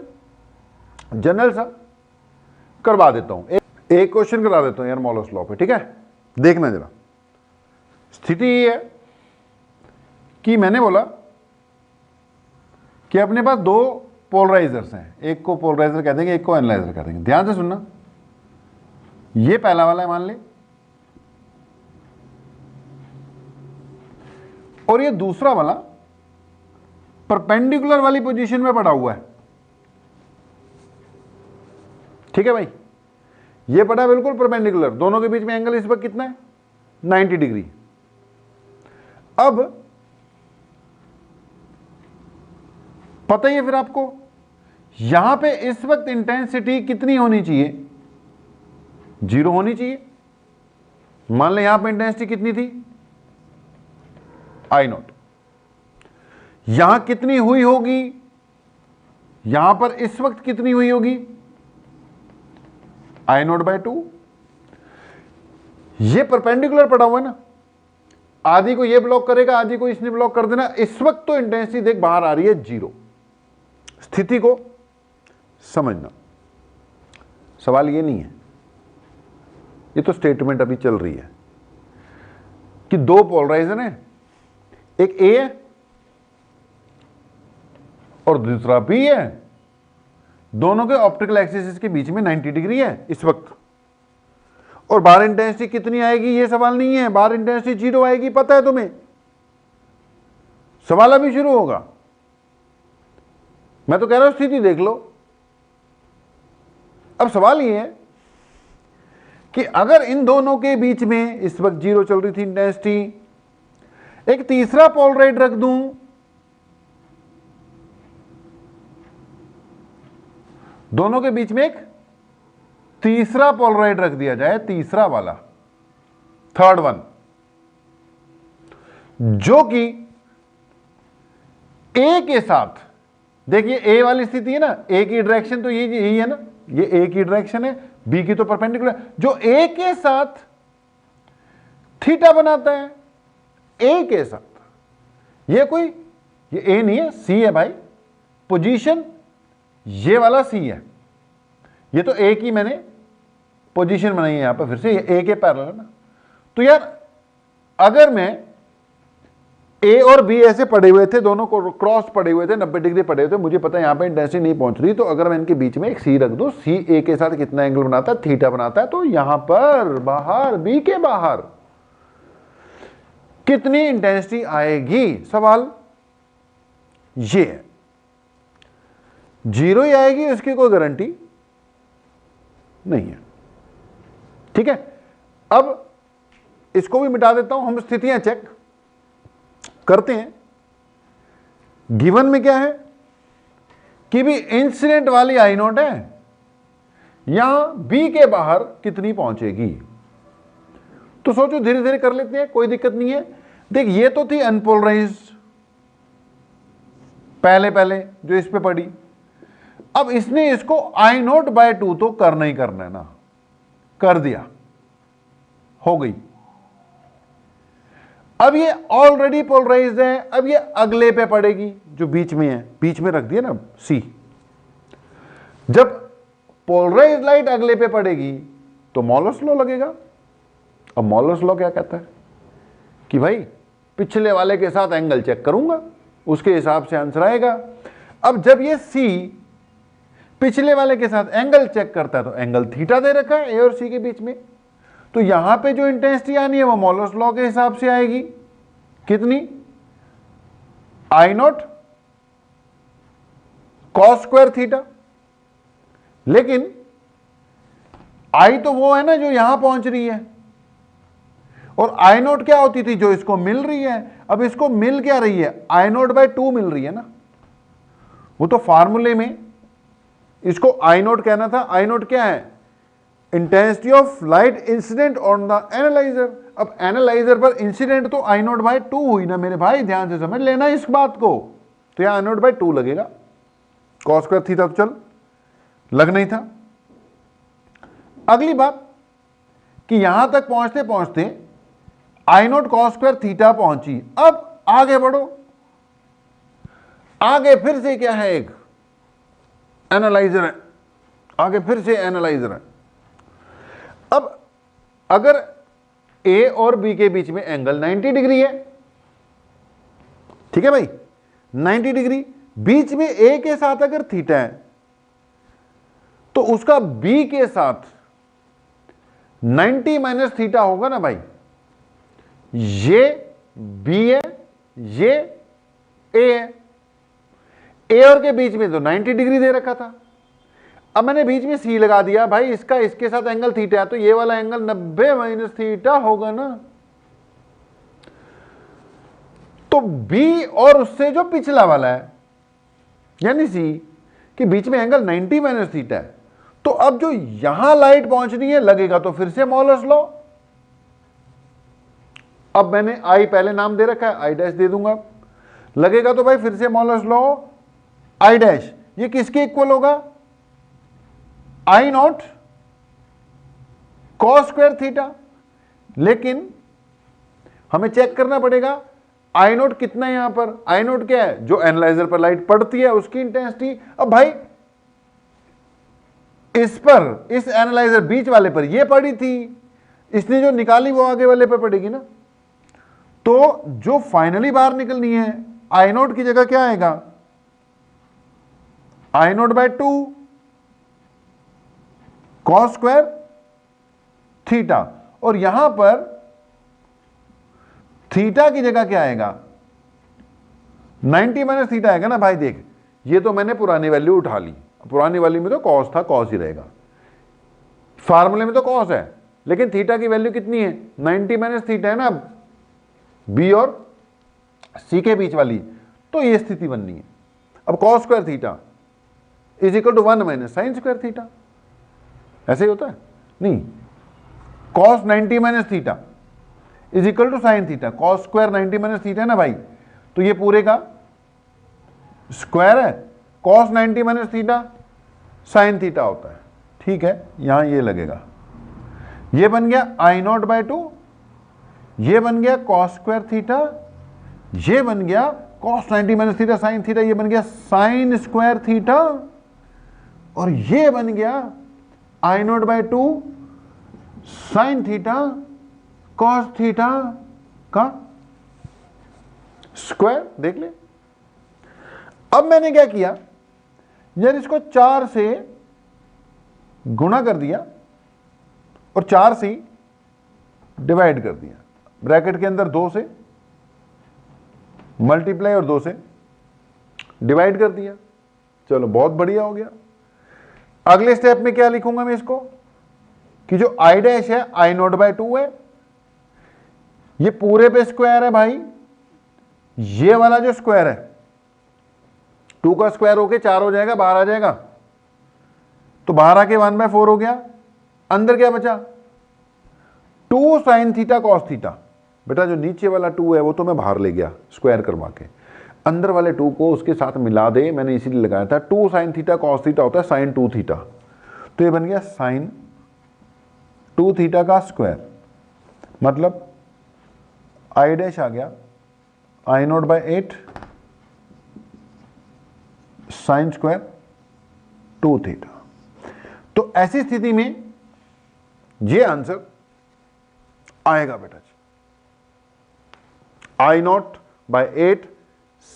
जनरल सा करवा देता हूं, एक क्वेश्चन करा देता हूं यार मॉलस लॉ पे। ठीक है, देखना जरा। स्थिति ये है कि मैंने बोला कि अपने पास दो पोलराइजर्स हैं, एक को पोलराइजर कह देंगे, एक को एनालाइजर कह देंगे। ध्यान से सुनना, ये पहला वाला है मान ले, और ये दूसरा वाला परपेंडिकुलर वाली पोजीशन में पड़ा हुआ है। ठीक है भाई, ये पड़ा बिल्कुल परपेंडिकुलर, दोनों के बीच में एंगल इस वक्त कितना है 90 डिग्री। अब पता ही है फिर आपको यहां पे इस वक्त इंटेंसिटी कितनी होनी चाहिए, 0 होनी चाहिए। मान ले यहां पे इंटेंसिटी कितनी थी I0, यहां कितनी हुई होगी, यहां पर इस वक्त कितनी हुई होगी I0/2। ये परपेंडिकुलर पड़ा हुआ है ना, आधी को ये ब्लॉक करेगा, आधी को इसने ब्लॉक कर देना। इस वक्त तो इंटेंसिटी देख बाहर आ रही है 0। स्थिति को समझना, सवाल ये नहीं है, ये तो स्टेटमेंट अभी चल रही है कि दो पोलराइजर हैं, एक ए है और दूसरा बी है, दोनों के ऑप्टिकल एक्सिस के बीच में 90 डिग्री है इस वक्त, और बाहर इंटेंसिटी कितनी आएगी ये सवाल नहीं है, बाहर इंटेंसिटी 0 आएगी, पता है तुम्हें। सवाल अभी शुरू होगा, मैं तो कह रहा हूं स्थिति देख लो। अब सवाल ये है कि अगर इन दोनों के बीच में इस वक्त 0 चल रही थी इंटेंसिटी, एक तीसरा पोलराइड रख दूं, दोनों के बीच में एक तीसरा पोलराइड रख दिया जाए, तीसरा वाला, थर्ड वन, जो कि ए के साथ, देखिए ए वाली स्थिति है ना, ए की डायरेक्शन तो यही है ना, ये ए की डायरेक्शन है, बी की तो परपेंडिकुलर, जो ए के साथ थीटा बनाता है, ए के साथ, ये कोई, ये ए नहीं है, सी है भाई, पोजीशन ये वाला सी है, ये तो ए की मैंने पोजीशन बनाई है यहां पर, फिर से ये ए के पैरेलल है ना। तो यार अगर मैं ए और बी ऐसे पड़े हुए थे, दोनों को क्रॉस पड़े हुए थे, 90 डिग्री पड़े हुए थे, मुझे पता है यहां पे इंटेंसिटी नहीं पहुंच रही, तो अगर मैं इनके बीच में एक सी रख दूं, सी ए के साथ कितना एंगल बनाता है, थीटा बनाता है, तो यहां पर बाहर, बी के बाहर कितनी इंटेंसिटी आएगी, सवाल ये है। 0 ही आएगी इसकी कोई गारंटी नहीं है। ठीक है, अब इसको भी मिटा देता हूं, हम स्थितियां चेक करते हैं। गिवन में क्या है कि भी इंसिडेंट वाली I0 है, यहां बी के बाहर कितनी पहुंचेगी, तो सोचो धीरे धीरे कर लेते हैं, कोई दिक्कत नहीं है। देख ये तो थी अनपोलराइज्ड पहले जो इस पे पड़ी, अब इसने इसको I0/2 तो करना ही करना है ना, कर दिया, हो गई। अब ये ऑलरेडी पोलराइज्ड है, अब ये अगले पे पड़ेगी जो बीच में है, बीच में रख दिया ना सी। जब पोलराइज्ड लाइट अगले पे पड़ेगी तो मॉलस लॉ लगेगा। अब मॉलस लॉ क्या कहता है कि भाई पिछले वाले के साथ एंगल चेक करूंगा, उसके हिसाब से आंसर आएगा। अब जब ये सी पिछले वाले के साथ एंगल चेक करता है तो एंगल थीटा दे रखा है ए और सी के बीच में, तो यहां पे जो इंटेंसिटी आनी है वो मॉलस लॉ के हिसाब से आएगी, कितनी, I0 cos स्क्वायर थीटा। लेकिन I तो वो है ना जो यहां पहुंच रही है, और आई नोट क्या होती थी, जो इसको मिल रही है। अब इसको मिल क्या रही है, आई नोट बाय 2 मिल रही है ना। वो तो फार्मूले में इसको आई नोट कहना था। आई नोट क्या है, intensity of light incident on the analyser. अब एनालाइजर पर इंसिडेंट तो आई नोट बाय 2 हुई ना मेरे भाई, ध्यान से समझ लेना इस बात को। तो यहां आई नोट बाय 2 लगेगा, कॉस स्क्वायर थीटा तो चल लग नहीं था। अगली बात कि यहां तक पहुंचते पहुंचते आई नोट कॉस स्क्वायर थीटा पहुंची। अब आगे बढ़ो, आगे फिर से क्या है, एक एनालाइजर है, आगे फिर से एनालाइजर है। अब अगर ए और बी के बीच में एंगल 90 डिग्री है, ठीक है भाई, 90 डिग्री, बीच में ए के साथ अगर थीटा है तो उसका बी के साथ 90 माइनस थीटा होगा ना भाई। ये बी है, ये ए है, ए और के बीच में तो 90 डिग्री दे रखा था। अब मैंने बीच में सी लगा दिया भाई, इसका इसके साथ एंगल थीटा है तो ये वाला एंगल 90 माइनस थीटा होगा ना। तो बी और उससे जो पिछला वाला है यानी सी के बीच में एंगल 90 माइनस थीटा है। तो अब जो यहां लाइट पहुंचनी है लगेगा तो फिर से मॉलस लॉ। अब मैंने आई पहले नाम दे रखा है, आई डैश दे दूंगा, लगेगा तो भाई फिर से मॉलस लॉ आई डैश। ये किसके इक्वल होगा, आई नॉट कॉस स्क्वायर थीटा। लेकिन हमें चेक करना पड़ेगा आई नोट कितना है यहां पर। आई नोट क्या है, जो एनालाइजर पर लाइट पड़ती है उसकी इंटेंसिटी। अब भाई इस पर, इस एनालाइजर बीच वाले पर ये पड़ी थी, इसने जो निकाली वो आगे वाले पर पड़ेगी ना। तो जो फाइनली बाहर निकलनी है, आई नोट की जगह क्या आएगा, I naught by 2 cos square theta. और यहां पर थीटा की जगह क्या आएगा, 90 माइनस थीटा आएगा ना भाई। देख ये तो मैंने पुरानी वैल्यू उठा ली, पुरानी वाली में तो कॉस था, कॉस ही रहेगा, फार्मूले में तो कॉस है, लेकिन थीटा की वैल्यू कितनी है, 90 माइनस थीटा है ना बी और सी के बीच वाली। तो ये स्थिति बननी है। अब cos square theta is equal to 1 minus sine square theta, ऐसे ही होता है नहीं, cos 90 minus theta is equal to sine theta. Cos square 90 minus theta है ना भाई, तो ये पूरे का स्क्वायर है, cos 90 minus theta sine theta होता है। ठीक है, यहां ये लगेगा, ये बन गया आई नॉट बाय 2, ये बन गया कॉस स्क्वायर थीटा, ये बन गया cos 90 minus theta sine theta, ये बन गया साइन स्क्वायर थीटा, और ये बन गया I naught by 2 sine theta cos theta का स्क्वायर। देख ले। अब मैंने क्या किया यार, इसको 4 से गुणा कर दिया और 4 से डिवाइड कर दिया, ब्रैकेट के अंदर 2 से मल्टीप्लाई और 2 से डिवाइड कर दिया। चलो बहुत बढ़िया हो गया। अगले स्टेप में क्या लिखूंगा मैं इसको, कि जो आई डैश है आई नॉट बाय 2 है, ये पूरे पे स्क्वायर है भाई, ये वाला जो स्क्वायर है 2 का स्क्वायर होके 4 हो जाएगा, बाहर आ जाएगा, तो बाहर आके 1/4 हो गया। अंदर क्या बचा, 2 साइन थीटा कॉस थीटा। बेटा जो नीचे वाला 2 है वो तो मैं बाहर ले गया स्क्वायर करवा के, अंदर वाले 2 को उसके साथ मिला दे, मैंने इसीलिए लगाया था। 2 साइन थीटा कॉस थीटा होता है साइन 2 थीटा, तो ये बन गया साइन 2 थीटा का स्क्वायर। मतलब आई डैश आ गया I naught by 8 sine square 2 theta. तो ऐसी स्थिति में ये आंसर आएगा बेटा जी, I naught by 8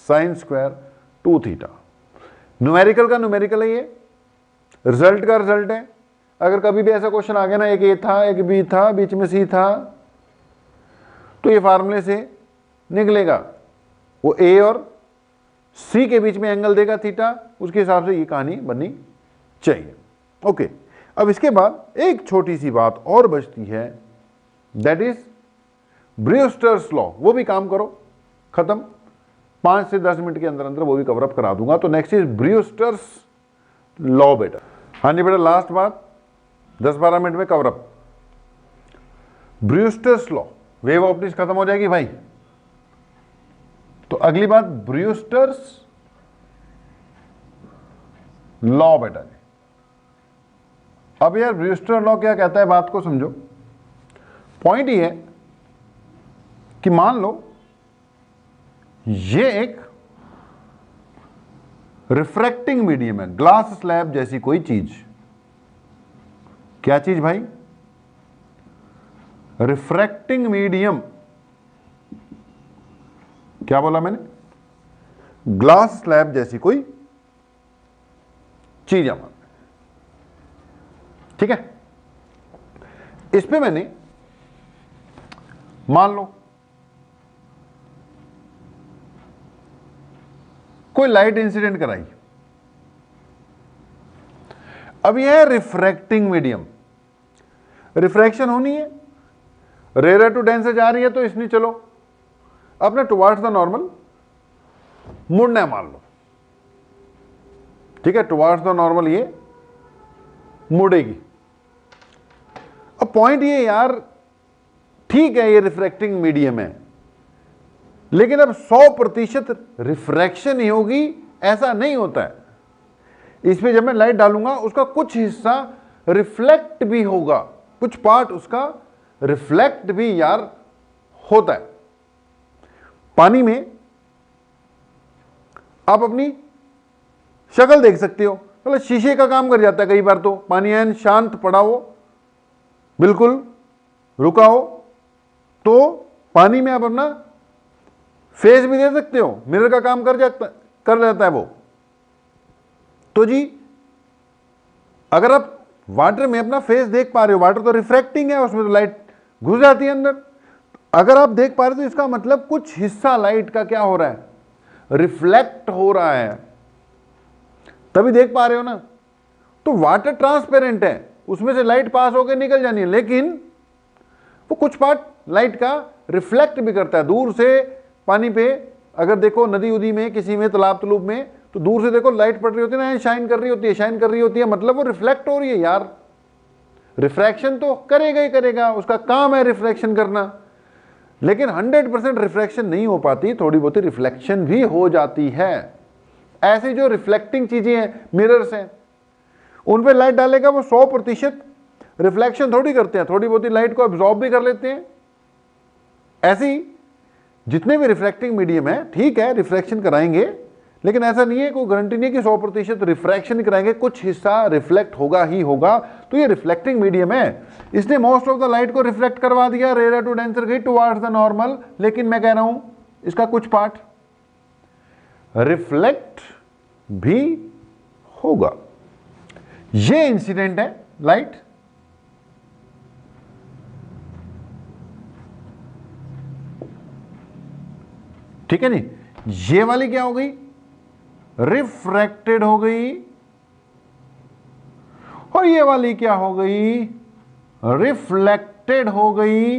sine square 2 theta. Numerical का न्यूमेरिकल है, ये रिजल्ट का रिजल्ट है। अगर कभी भी ऐसा क्वेश्चन आ गया ना, एक ए था एक बी था बीच में सी था, तो ये फार्मूले से निकलेगा, वो ए और सी के बीच में एंगल देगा थीटा, उसके हिसाब से ये कहानी बननी चाहिए। ओके, अब इसके बाद एक छोटी सी बात और बचती है, दैट इज ब्रूस्टर्स लॉ, वो भी काम करो, खत्म, 5 से 10 मिनट के अंदर अंदर वो भी कवर अप करा दूंगा। तो नेक्स्ट इज ब्रूस्टर्स लॉ बेटा। हाँ जी बेटा, लास्ट बात 10-12 मिनट में cover up. Brewster's law, wave optics खत्म हो जाएगी भाई। तो अगली बात ब्रूस्टर्स लॉ बेटा जी। अब यार ब्रूस्टर लॉ क्या कहता है, बात को समझो। पॉइंट ये है कि मान लो ये एक रिफ्रैक्टिंग मीडियम है, ग्लास स्लैब जैसी कोई चीज। क्या चीज भाई? Refracting medium. क्या बोला मैंने? ग्लास स्लैब जैसी कोई चीज है, ठीक है। इस पे मैंने मान लो कोई लाइट इंसिडेंट कराई। अब यह है रिफ्रैक्टिंग मीडियम, रिफ्रैक्शन होनी है, रेयर टू डेंसर जा रही है, तो इसने चलो अपने टुवार्ड्स द नॉर्मल मुड़ना है, मान लो, ठीक है, टुवार्ड्स द नॉर्मल ये मुड़ेगी। अब पॉइंट ये यार, ठीक है ये रिफ्रैक्टिंग मीडियम है, लेकिन अब 100% रिफ्रैक्शन ही होगी ऐसा नहीं होता है। इस पे जब मैं लाइट डालूंगा उसका कुछ हिस्सा रिफ्लेक्ट भी होगा, कुछ पार्ट उसका रिफ्लेक्ट भी यार होता है। पानी में आप अपनी शक्ल देख सकते हो, मतलब शीशे का काम कर जाता है कई बार। तो पानी एन शांत पड़ा हो, बिल्कुल रुका हो, तो पानी में आप अपना फेस भी दे सकते हो, मिरर का काम कर लेता है वो। तो जी अगर आप वाटर में अपना फेस देख पा रहे हो, वाटर तो रिफ्रैक्टिंग है, उसमें तो लाइट घुस जाती है अंदर। अगर आप देख पा रहे हो तो इसका मतलब कुछ हिस्सा लाइट का क्या हो रहा है, रिफ्लेक्ट हो रहा है, तभी देख पा रहे हो ना। तो वाटर ट्रांसपेरेंट है, उसमें से लाइट पास होकर निकल जानी है, लेकिन वो कुछ पार्ट लाइट का रिफ्लेक्ट भी करता है। दूर से पानी पे अगर देखो, नदी उदी में, किसी में तालाब तलूब में, तो दूर से देखो लाइट पड़ रही होती है ना, शाइन कर रही होती है, शाइन कर रही होती है, मतलब वो रिफ्लेक्ट हो रही है यार। रिफ्रैक्शन तो करेगा ही करेगा, उसका काम है रिफ्रैक्शन करना, लेकिन 100% रिफ्रैक्शन नहीं हो पाती, थोड़ी बहुत रिफ्लेक्शन भी हो जाती है। ऐसी जो रिफ्लेक्टिंग चीजें हैं, मिरर्स हैं, उन पे लाइट डालेगा वो 100% रिफ्लेक्शन थोड़ी करते हैं, थोड़ी बहुत लाइट को एब्जॉर्ब भी कर लेते हैं। ऐसी जितने भी रिफ्रैक्टिंग मीडियम है, ठीक है रिफ्रैक्शन कराएंगे, लेकिन ऐसा नहीं है, कोई गारंटी नहीं है कि 100% रिफ्रैक्शन कराएंगे, कुछ हिस्सा रिफ्लेक्ट होगा ही होगा। तो ये रिफ्लेक्टिंग मीडियम है, इसने मोस्ट ऑफ द लाइट को रिफ्लेक्ट करवा दिया, रेयर टू डेंसर गई टुवार्ड्स द नॉर्मल, लेकिन मैं कह रहा हूं इसका कुछ पार्ट रिफ्लेक्ट भी होगा। ये इंसिडेंट है लाइट। ठीक है नहीं, ये वाली क्या हो गई, रिफ्रैक्टेड हो गई, और ये वाली क्या हो गई, रिफ्लेक्टेड हो गई।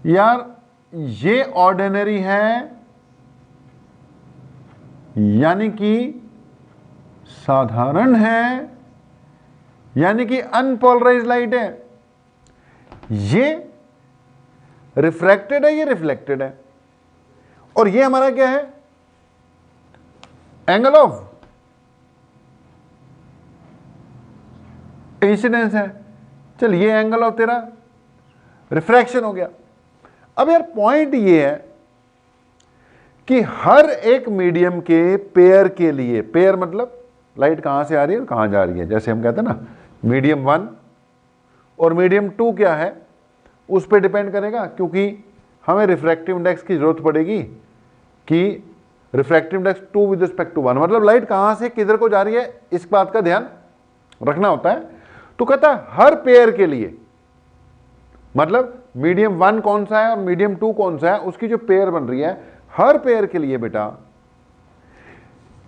यार ये ऑर्डिनरी है, यानी कि साधारण है, यानी कि अनपोलराइज लाइट है। ये रिफ्रैक्टेड है, ये रिफ्लेक्टेड है, और ये हमारा क्या है, एंगल ऑफ इंसिडेंस है। चल ये एंगल ऑफ तेरा रिफ्रैक्शन हो गया। अब यार पॉइंट ये है कि हर एक मीडियम के पेयर के लिए, पेयर मतलब लाइट कहां से आ रही है और कहां जा रही है, जैसे हम कहते हैं ना मीडियम 1 और मीडियम 2 क्या है, उस पर डिपेंड करेगा, क्योंकि हमें रिफ्रैक्टिव इंडेक्स की जरूरत पड़ेगी कि refractive index 2 with respect to 1, मतलब लाइट कहां से किधर को जा रही है, इस बात का ध्यान रखना होता है। तो कहता है हर पेयर के लिए, मतलब मीडियम 1 कौन सा है और मीडियम 2 कौन सा है, उसकी जो पेयर बन रही है, हर पेयर के लिए बेटा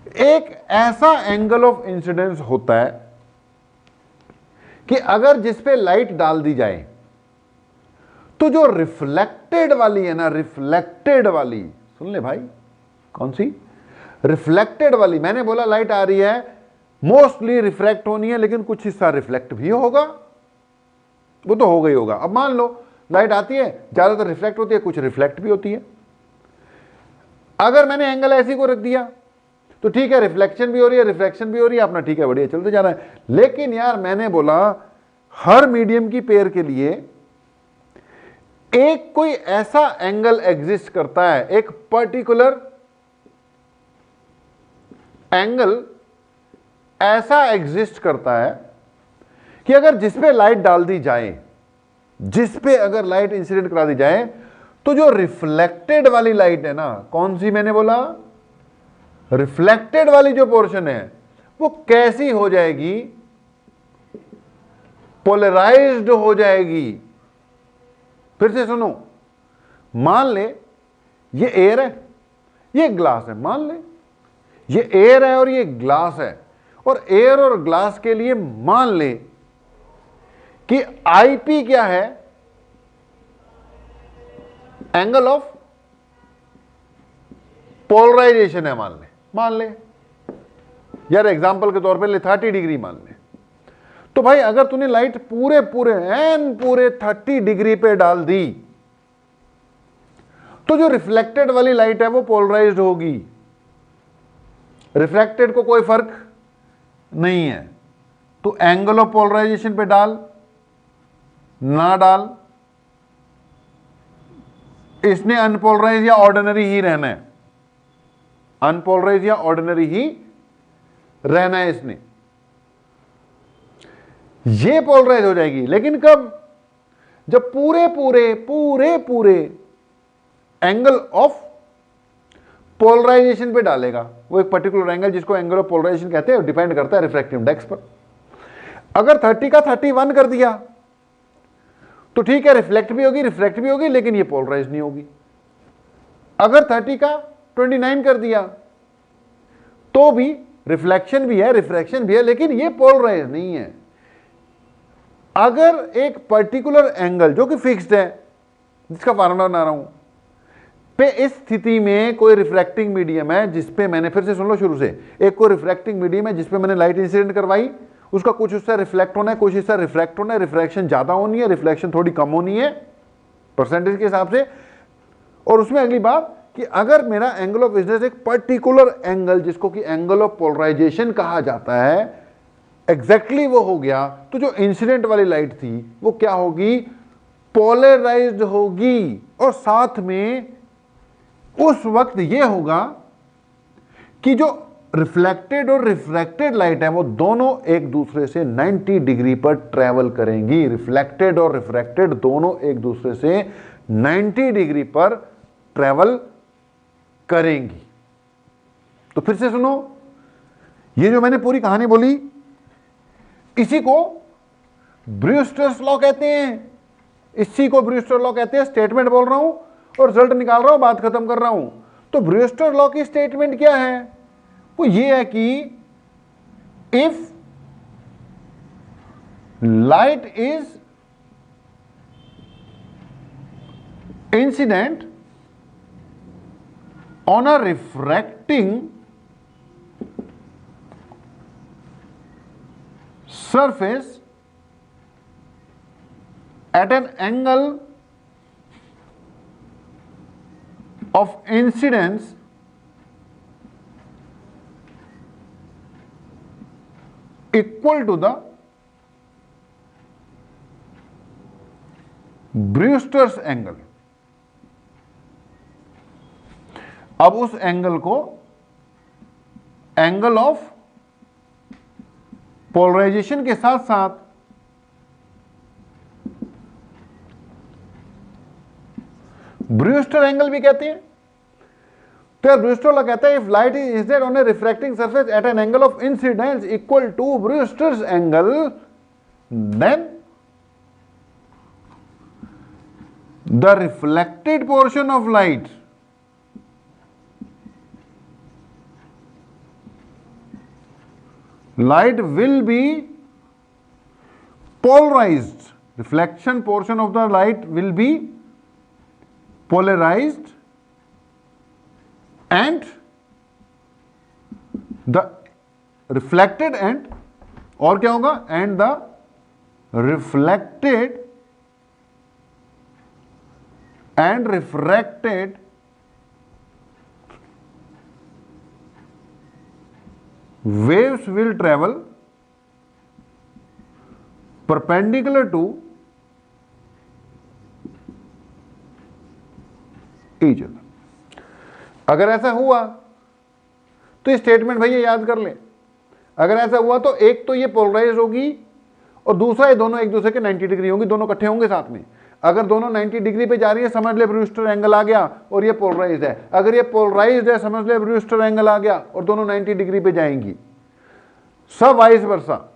एक ऐसा एंगल ऑफ इंसिडेंस होता है कि अगर जिस पे लाइट डाल दी जाए तो जो रिफ्लेक्टेड वाली है ना, रिफ्लेक्टेड वाली, सुन ले भाई, कौन सी? रिफ्लेक्टेड वाली। मैंने बोला लाइट आ रही है, मोस्टली रिफ्रैक्ट होनी है, लेकिन कुछ हिस्सा रिफ्लेक्ट भी होगा, वो तो होगा ही होगा। अब मान लो लाइट आती है, ज्यादातर रिफ्लेक्ट होती है, कुछ रिफ्लेक्ट भी होती है। अगर मैंने एंगल ऐसी को रख दिया तो ठीक है, रिफ्लेक्शन भी हो रही है, रिफ्रैक्शन भी हो रही है, अपना ठीक है, बढ़िया चलते जा रहा है। लेकिन यार मैंने बोला हर मीडियम की पेयर के लिए एक कोई ऐसा एंगल एग्जिस्ट करता है, एक पर्टिकुलर एंगल ऐसा एग्जिस्ट करता है कि अगर जिस पे लाइट डाल दी जाए, जिस पे अगर लाइट इंसिडेंट करा दी जाए, तो जो रिफ्लेक्टेड वाली लाइट है ना, कौन सी मैंने बोला? रिफ्लेक्टेड वाली जो पोर्शन है वो कैसी हो जाएगी? पोलराइज्ड हो जाएगी। फिर से सुनो, मान ले ये एयर है, ये ग्लास है, मान ले ये एयर है और ये ग्लास है, और एयर और ग्लास के लिए मान ले कि आईपी क्या है? एंगल ऑफ पोलराइजेशन है, मान ले यार, एग्जांपल के तौर पे ले 30 डिग्री मान ले। तो भाई अगर तूने लाइट पूरे 30 डिग्री पे डाल दी, तो जो रिफ्लेक्टेड वाली लाइट है वो पोलराइज्ड होगी, रिफ्लेक्टेड को कोई फर्क नहीं है। तो एंगल ऑफ पोलराइजेशन पे डाल ना डाल, इसने अनपोलराइज या ऑर्डिनरी ही रहना है, अनपोलराइज या ऑर्डिनरी ही रहना है इसने। ये पोलराइज हो जाएगी, लेकिन कब? जब पूरे एंगल ऑफ पोलराइजेशन पे डालेगा। वो एक पर्टिकुलर एंगल जिसको एंगल ऑफ पोलराइजेशन कहते हैं, डिपेंड करता है रिफ्रैक्टिव इंडेक्स पर। अगर 30 का 31 कर दिया तो ठीक है, रिफ्लेक्ट भी होगी, रिफ्रैक्ट भी होगी, लेकिन ये पोलराइज नहीं होगी। अगर 30 का 29 कर दिया तो भी रिफ्लेक्शन भी है, रिफ्रैक्शन भी है, लेकिन ये पोलराइज नहीं है। अगर एक पर्टिकुलर एंगल जो कि फिक्स्ड है, जिसका फार्मूला बना रहा हूं, पे इस स्थिति में कोई रिफ्रैक्टिंग मीडियम है जिसपे मैंने, फिर से सुन लो शुरू से, एक कोई रिफ्रैक्टिंग मीडियम है जिसपे मैंने लाइट इंसिडेंट करवाई, उसका कुछ हिस्सा रिफ्लेक्ट होना है, कुछ हिस्सा रिफ्रैक्ट होना है, रिफ्रैक्शन ज्यादा होनी है, रिफ्लेक्शन थोड़ी कम होनी है परसेंटेज के हिसाब से। और उसमें अगली बात कि अगर मेरा एंगल ऑफ इंसिडेंस एक पर्टिकुलर एंगल जिसको कि एंगल ऑफ पोलराइजेशन कहा जाता है, एग्जैक्टली वो हो गया, तो जो इंसिडेंट वाली लाइट थी वो क्या होगी? पोलराइज्ड होगी। और साथ में उस वक्त ये होगा कि जो रिफ्लेक्टेड और रिफ्रैक्टेड लाइट है वो दोनों एक दूसरे से 90 डिग्री पर ट्रेवल करेंगी। रिफ्लेक्टेड और रिफ्रैक्टेड दोनों एक दूसरे से 90 डिग्री पर ट्रेवल करेंगी। तो फिर से सुनो, ये जो मैंने पूरी कहानी बोली, इसी को ब्रूस्टर्स लॉ कहते हैं, इसी को ब्रूस्टर लॉ कहते हैं। स्टेटमेंट बोल रहा हूं और रिजल्ट निकाल रहा हूं, बात खत्म कर रहा हूं। तो ब्रूस्टर लॉ की स्टेटमेंट क्या है? वो ये है कि if light is incident on a refracting surface at an angle of incidence equal to the Brewster's angle। अब उस एंगल को एंगल ऑफ पोलराइजेशन के साथ साथ ब्रूस्टर एंगल भी कहते हैं। तो यार ब्रूस्टर लॉ कहता है if light is incident on a refracting surface at an angle of incidence equal to Brewster's angle, then the reflected portion of light will be polarized, reflection portion of the light will be polarized and the reflected and, और क्या होगा, and the reflected and refracted waves will travel perpendicular to each other. अगर ऐसा हुआ तो ये statement भैया याद कर ले। अगर ऐसा हुआ तो एक तो ये पोलराइज होगी और दूसरा ये दोनों एक दूसरे के 90 डिग्री होंगी, दोनों इकट्ठे होंगे साथ में। अगर दोनों 90 डिग्री पे जा रही है समझ ले ब्रूस्टर एंगल आ गया और ये पोलराइज्ड है। अगर ये पोलराइज्ड है समझ ले ब्रूस्टर एंगल आ गया और दोनों 90 डिग्री पे जाएंगी। सब vice versa,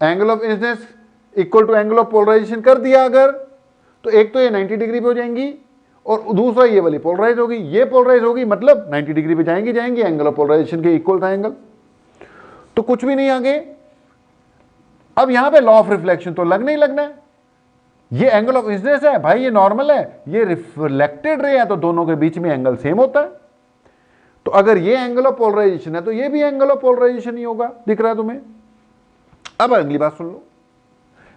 angle of incidence equal to angle of polarization कर दिया अगर, तो एक तो ये 90 डिग्री पे हो जाएंगी और दूसरा ये वाली पोलराइज होगी। ये पोलराइज होगी मतलब 90 डिग्री पे जाएंगी एंगल ऑफ पोलराइजेशन के इक्वल था एंगल, तो कुछ भी नहीं आगे। अब यहां पे लॉ ऑफ रिफ्लेक्शन तो लगना ही लगना है। ये एंगल ऑफ इंसिडेंस है भाई, ये नॉर्मल है, ये रिफ्लेक्टेड रे है, तो दोनों के बीच में एंगल सेम होता है। तो अगर ये एंगल ऑफ पोलराइजेशन है तो ये भी एंगल ऑफ पोलराइजेशन ही होगा। दिख रहा है तुम्हें? अब अगली बात सुन लो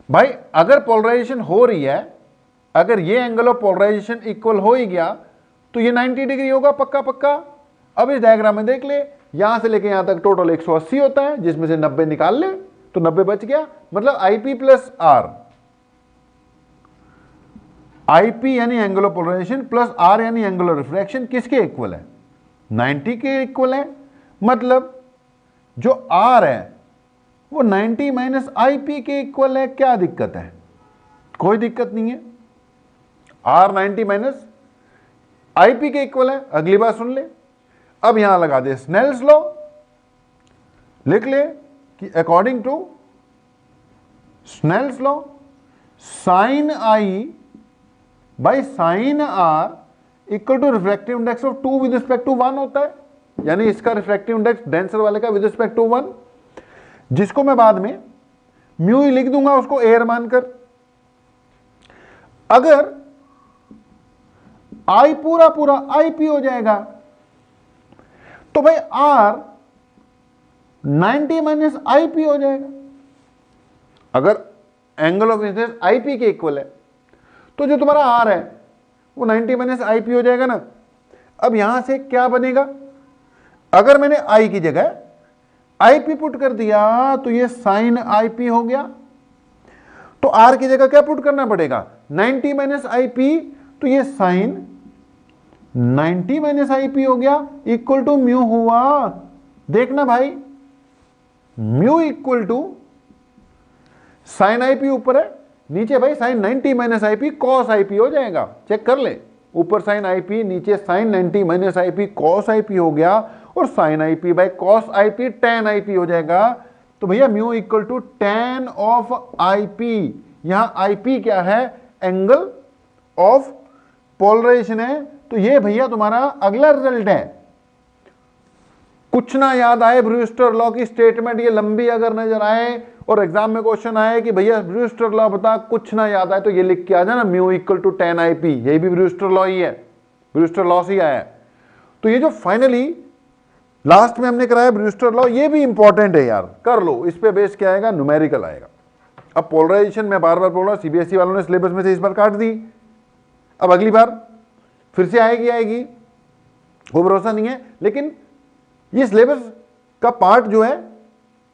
भाई, अगर पोलराइजेशन हो रही है, अगर ये एंगल ऑफ पोलराइजेशन इक्वल हो ही गया तो ये 90 डिग्री होगा पक्का पक्का। अब इस डायग्राम में देख ले, यहां से लेके यहां तक टोटल 180 होता है, जिसमें से 90 निकाल ले तो 90 बच गया। मतलब आईपी प्लस आर, आईपी यानी angle of polarization plus R यानी एंगल ऑफ रिफ्रैक्शन किसके इक्वल है? 90 के इक्वल है। मतलब जो आर है वो 90 माइनस आईपी के इक्वल है। क्या दिक्कत है? कोई दिक्कत नहीं है। आर 90 माइनस आईपी के इक्वल है। अगली बात सुन ले, अब यहां लगा दे स्नेल्स लॉ, लिख ले कि according to Snell's law sine I by sine R equal to refractive index of 2 with respect to 1 होता है। यानी इसका रिफ्रैक्टिव इंडेक्स डेंसर वाले का विद रिस्पेक्ट टू 1, जिसको मैं बाद में म्यू ही लिख दूंगा उसको एयर मानकर। अगर आई पूरा पूरा आईपी हो जाएगा तो भाई आर 90 माइनस आईपी हो जाएगा। अगर एंगल ऑफ इंसिडेंस आईपी के इक्वल है तो जो तुम्हारा आर है वो 90 माइनस आईपी हो जाएगा ना। अब यहां से क्या बनेगा? अगर मैंने आई की जगह आईपी पुट कर दिया तो ये साइन आईपी हो गया। तो आर की जगह क्या पुट करना पड़ेगा? 90 माइनस आईपी, तो ये साइन 90 माइनस आईपी हो गया इक्वल टू म्यू हुआ। देखना भाई, mu equal to sine IP ऊपर है, नीचे भाई sine 90 minus IP cos IP हो जाएगा। चेक कर ले, ऊपर साइन आईपी नीचे sine 90 minus IP cos IP हो गया और sine IP by cos IP tan IP हो जाएगा। तो भैया mu equal to tan of IP. यहां आईपी क्या है? एंगल ऑफ पोलराइजेशन है। तो ये भैया तुम्हारा अगला रिजल्ट है। कुछ ना याद आए ब्रूस्टर लॉ की स्टेटमेंट, ये लंबी अगर नजर आए और एग्जाम में क्वेश्चन आए कि भैया ब्रूस्टर लॉ बता, कुछ ना याद आए तो ये लिख के आ जाना mu equal to tan IP. यही भी ब्रूस्टर लॉ ही है, ब्रूस्टर लॉ से ही आया है। तो ये जो फाइनली लास्ट में हमने कराया ब्रूस्टर लॉ, ये भी इंपॉर्टेंट है यार, कर लो। इस पे बेस क्या आएगा? न्यूमेरिकल आएगा। अब पोलराइजेशन मैं बार बार बोल रहा हूं, सीबीएसई वालों ने सिलेबस में से इस बार काट दी। अब अगली बार फिर से आएगी, वो भरोसा नहीं है। लेकिन ये सिलेबस का पार्ट जो है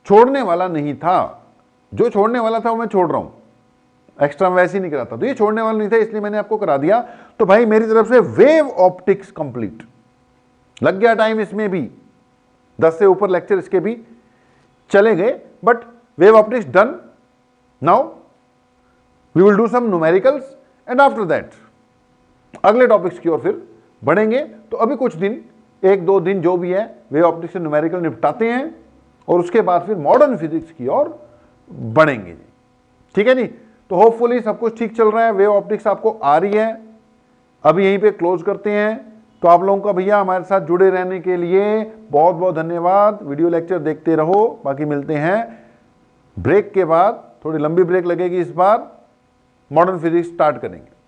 छोड़ने वाला नहीं था। जो छोड़ने वाला था वो मैं छोड़ रहा हूं, एक्स्ट्रा वैसे ही नहीं कराता। तो ये छोड़ने वाला नहीं था, इसलिए मैंने आपको करा दिया। तो भाई मेरी तरफ से वेव ऑप्टिक्स कंप्लीट। लग गया टाइम इसमें भी, 10 से ऊपर लेक्चर इसके भी चले गए, but wave optics done. Now we will do some numericals and after that अगले टॉपिक्स की ओर फिर बढ़ेंगे। तो अभी कुछ दिन, 1-2 दिन जो भी है, वेव ऑप्टिक्स से न्यूमेरिकल निपटाते हैं और उसके बाद फिर मॉडर्न फिजिक्स की ओर बढ़ेंगे जी। ठीक है जी। तो होपफुली सब कुछ ठीक चल रहा है, वेव ऑप्टिक्स आपको आ रही है। अभी यहीं पे क्लोज करते हैं। तो आप लोगों का भैया हमारे साथ जुड़े रहने के लिए बहुत बहुत धन्यवाद। वीडियो लेक्चर देखते रहो। बाकी मिलते हैं ब्रेक के बाद, थोड़ी लंबी ब्रेक लगेगी इस बार, मॉडर्न फिजिक्स स्टार्ट करेंगे।